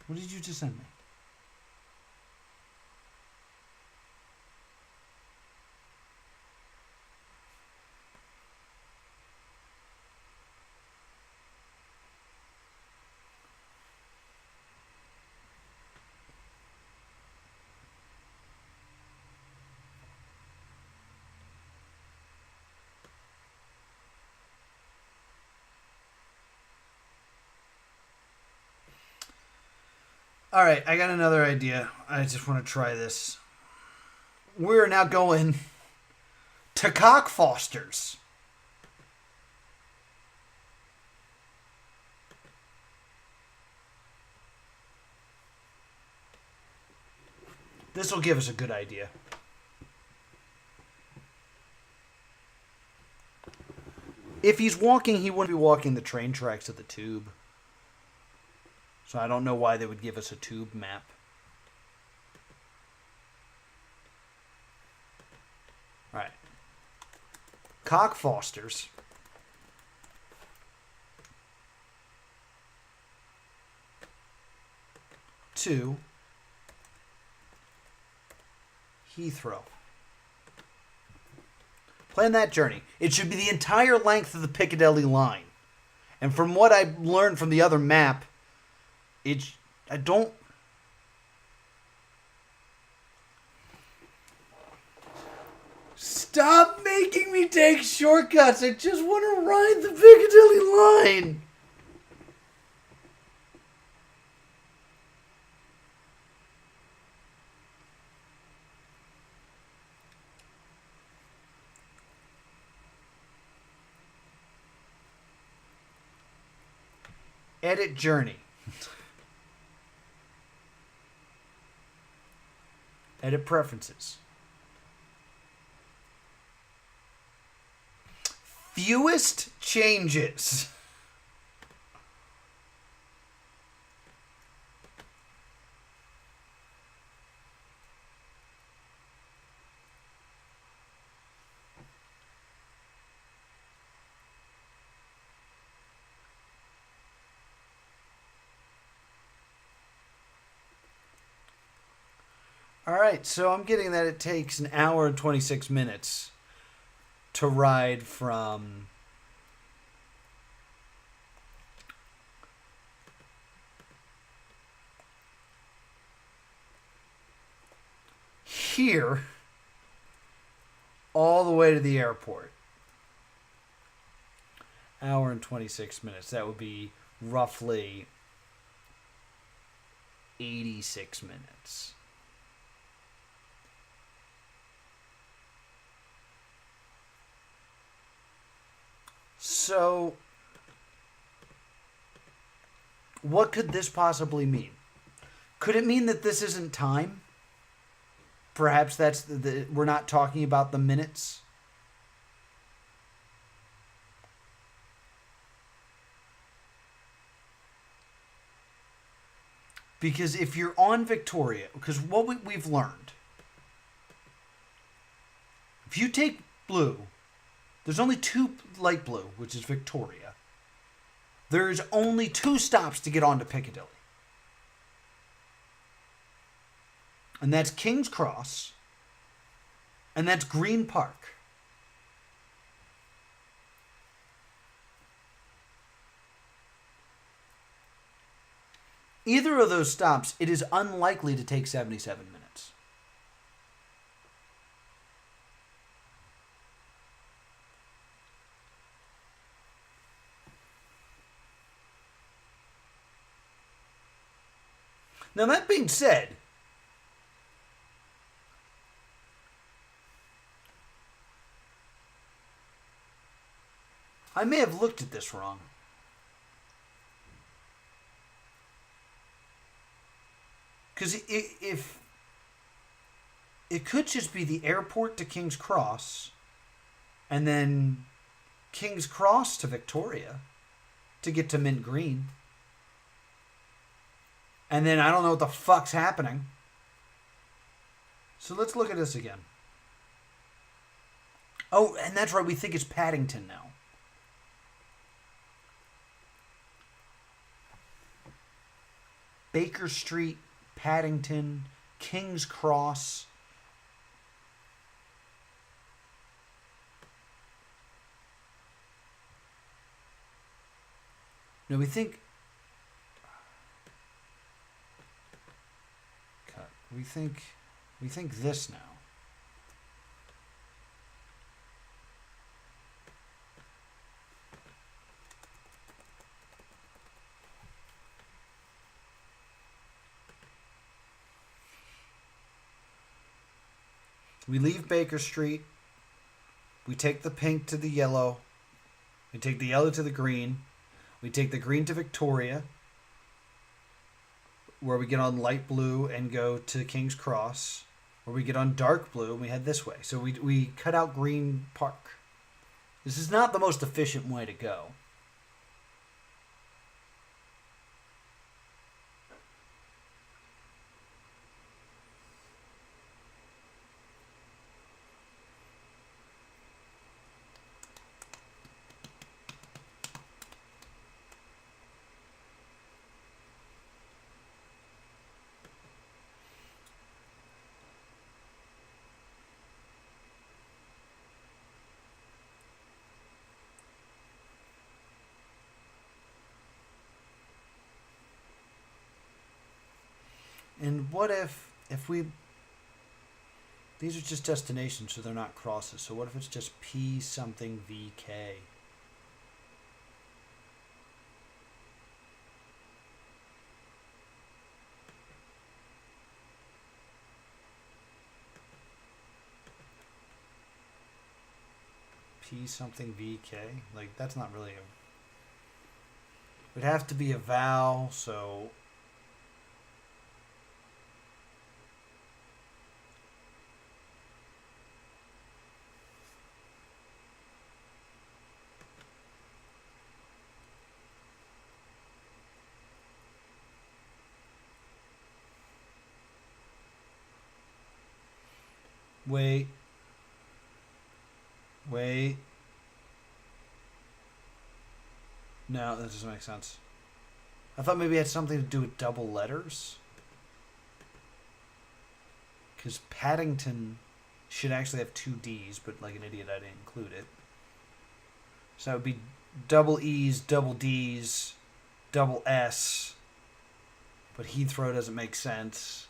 What did you just send me? All right, I got another idea. I just want to try this. We're now going to Cockfosters. This will give us a good idea. If he's walking, he wouldn't be walking the train tracks of the tube. So I don't know why they would give us a tube map. All right. Cockfosters. To Heathrow. Plan that journey. It should be the entire length of the Piccadilly line. And from what I learned from the other map, I don't... Stop making me take shortcuts. I just want to ride the Piccadilly line. Edit journey. Edit preferences. Fewest changes. All right, so I'm getting that it takes an hour and 26 minutes to ride from here all the way to the airport. Hour and 26 minutes. That would be roughly 86 minutes. So, what could this possibly mean? Could it mean that this isn't time? Perhaps that's we're not talking about the minutes. Because if you're on Victoria, because what we've learned If you take blue, there's only 2 light blue, which is Victoria. There's only 2 stops to get onto Piccadilly. And that's King's Cross, and that's Green Park. Either of those stops, it is unlikely to take 77 minutes. Now, that being said, I may have looked at this wrong. Because if it could just be the airport to King's Cross, and then King's Cross to Victoria to get to Mint Green. And then I don't know what the fuck's happening. So let's look at this again. Oh, and that's right, we think it's Paddington now. Baker Street, Paddington, King's Cross. No, we think... Cut. We think this now. We leave Baker Street. We take the pink to the yellow. We take the yellow to the green. We take the green to Victoria, where we get on light blue and go to King's Cross, where we get on dark blue and we head this way. So we cut out Green Park. This is not the most efficient way to go. And what if we... These are just destinations, so they're not crosses. So what if it's just P something VK? P something VK? Like, that's not really a... It would have to be a vowel, so... Wait. No, that doesn't make sense. I thought maybe it had something to do with double letters. Because Paddington should actually have 2 D's, but like an idiot I didn't include it. So that would be double E's, double D's, double S. But Heathrow doesn't make sense.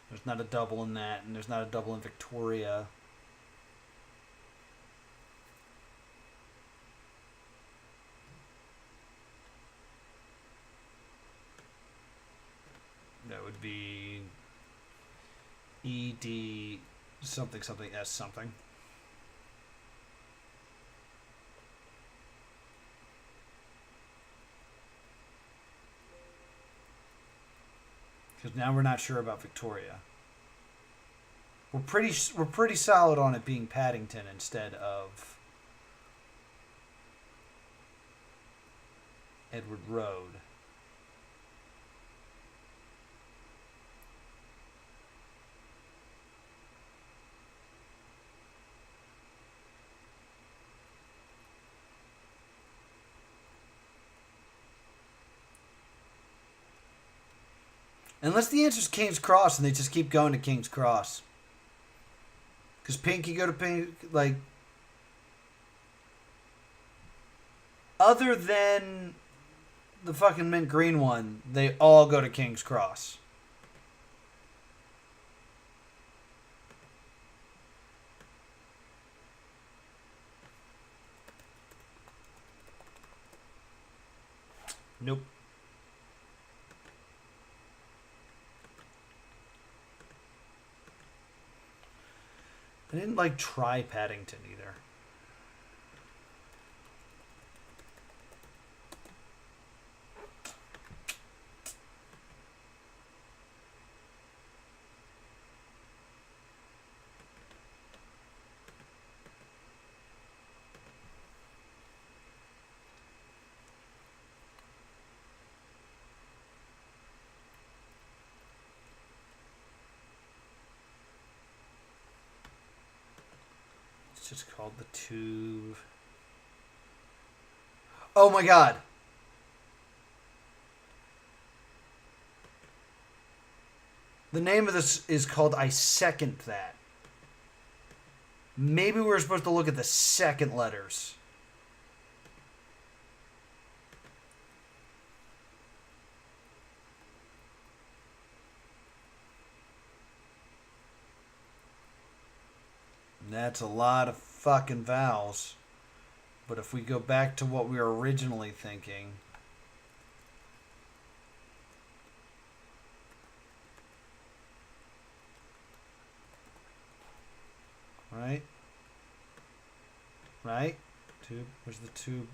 There's not a double in that, and there's not a double in Victoria. That would be ED something something S something. Because now we're not sure about Victoria. We're pretty solid on it being Paddington instead of Edward Road. Unless the answer is King's Cross and they just keep going to King's Cross. Because pink, you go to pink, like... Other than the fucking mint green one, they all go to King's Cross. Nope. I didn't like try Paddington either. It's just called the Tube. Oh my god. The name of this is called I Second That. Maybe we're supposed to look at the second letters. That's a lot of fucking vowels. But if we go back to what we were originally thinking... Right? Right? Tube. Where's the tube?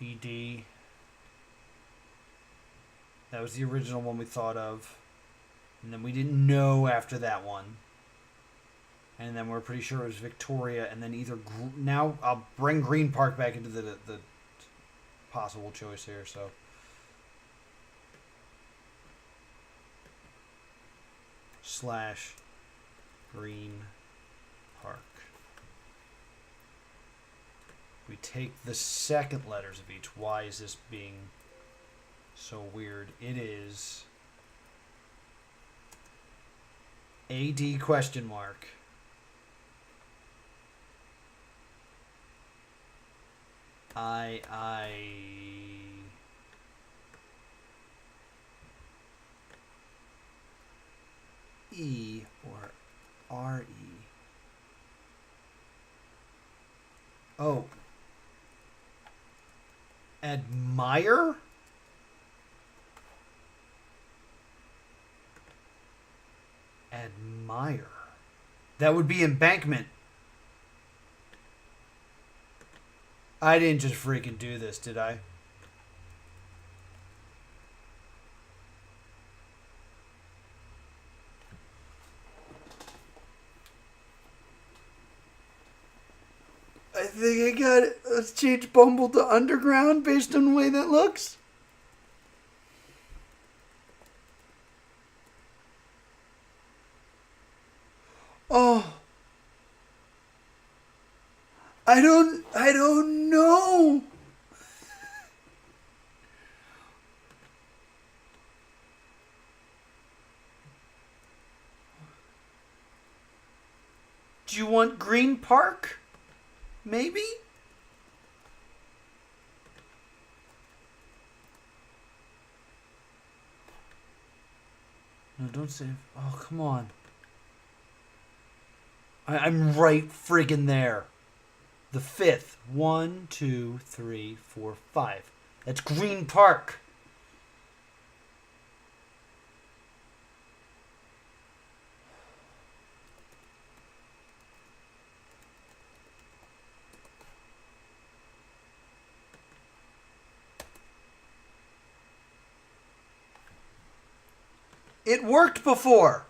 ED. That was the original one we thought of. And then we didn't know after that one. And then we're pretty sure it was Victoria. And then either... Now I'll bring Green Park back into the possible choice here, so... / Green Park. We take the second letters of each. Why is this being so weird? It is AD question mark. E or RE. Oh. Admire? Admire. That would be embankment. I didn't just freaking do this, did I? I think I got it. Let's change Bumble to Underground based on the way that looks. Oh. I don't know. Do you want Green Park? Maybe? No, don't save. Oh, come on. I'm right friggin' there. The fifth. 1, 2, 3, 4, 5. That's Green Park. It worked before.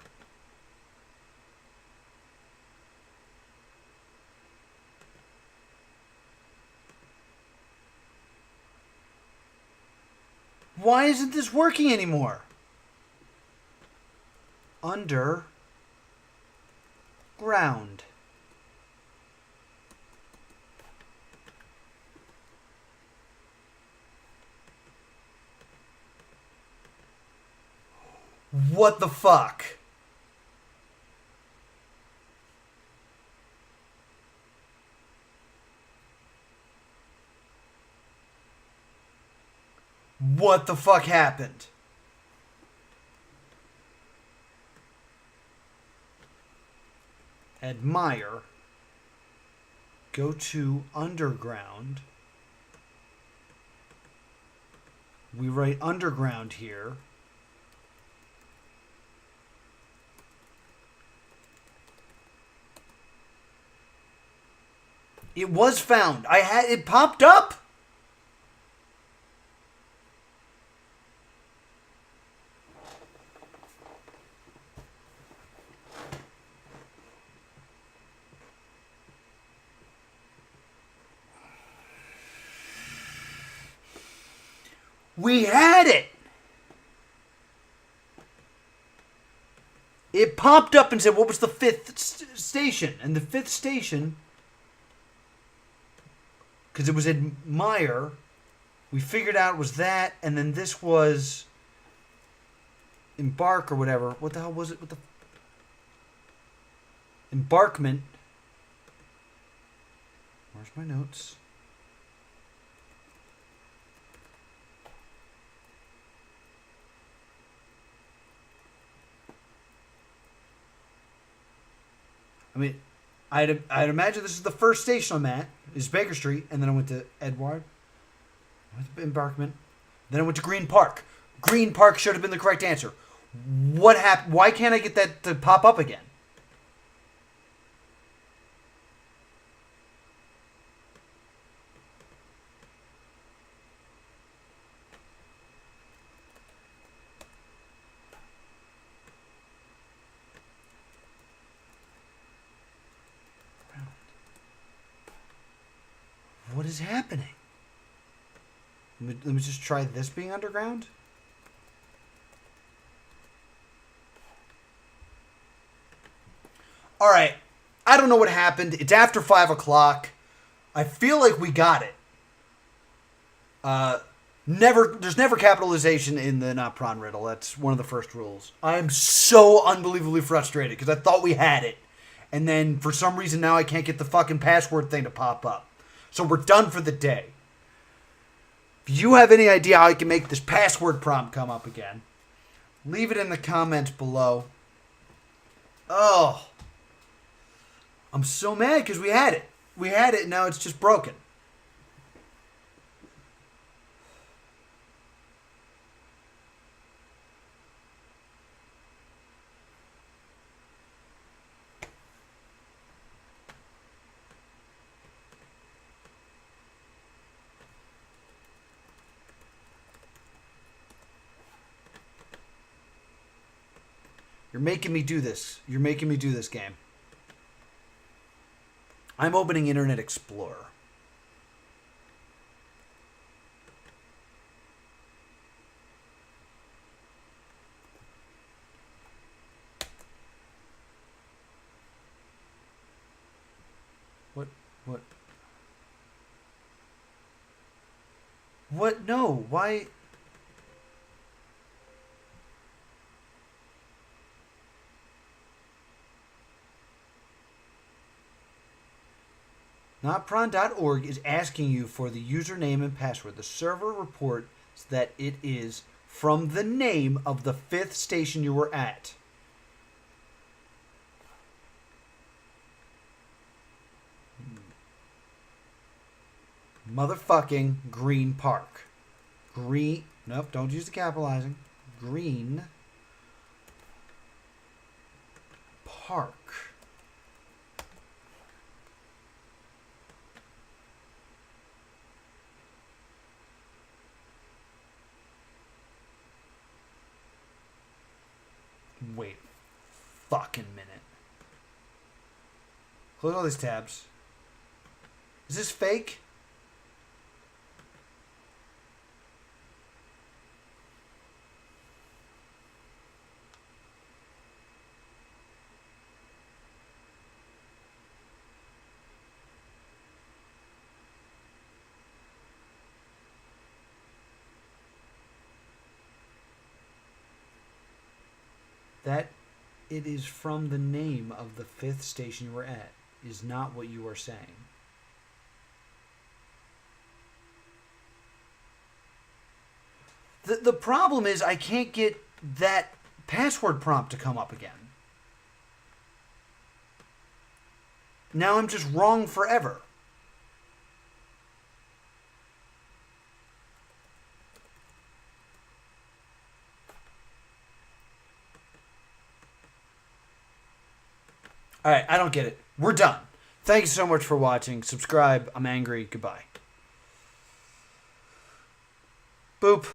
Why isn't this working anymore? Underground. What the fuck? What the fuck happened? Admire. Go to underground. We write underground here. It was found. It popped up. We had it. It popped up and said, what was the fifth station? And the fifth station, because it was Admire, we figured out it was that, and then this was Embark or whatever. What the hell was it? What the... Embarkment. Where's my notes? I mean, I'd imagine this is the first station I'm at, is Baker Street, and then I went to Edward, I went to Embarkment, then I went to Green Park. Green Park should have been the correct answer. What happened? Why can't I get that to pop up again? What is happening? Let me just try this being underground. All right. I don't know what happened. It's after 5 o'clock. I feel like we got it. There's never capitalization in the Not Pron Riddle. That's one of the first rules. I'm so unbelievably frustrated because I thought we had it. And then for some reason now I can't get the fucking password thing to pop up. So we're done for the day. If you have any idea how I can make this password prompt come up again, leave it in the comments below. Oh. I'm so mad because we had it. We had it and now it's just broken. You're making me do this. You're making me do this game. I'm opening Internet Explorer. What? What? No. Why? NotPron.org is asking you for the username and password. The server reports that it is from the name of the fifth station you were at. Motherfucking Green Park. Nope, don't use the capitalizing. Green Park. Wait fucking minute. Close all these tabs. Is this fake? That it is from the name of the 5th station you were at is not what you are saying. The problem is I can't get that password prompt to come up again. Now I'm just wrong forever. All right, I don't get it. We're done. Thank you so much for watching. Subscribe. I'm angry. Goodbye. Boop.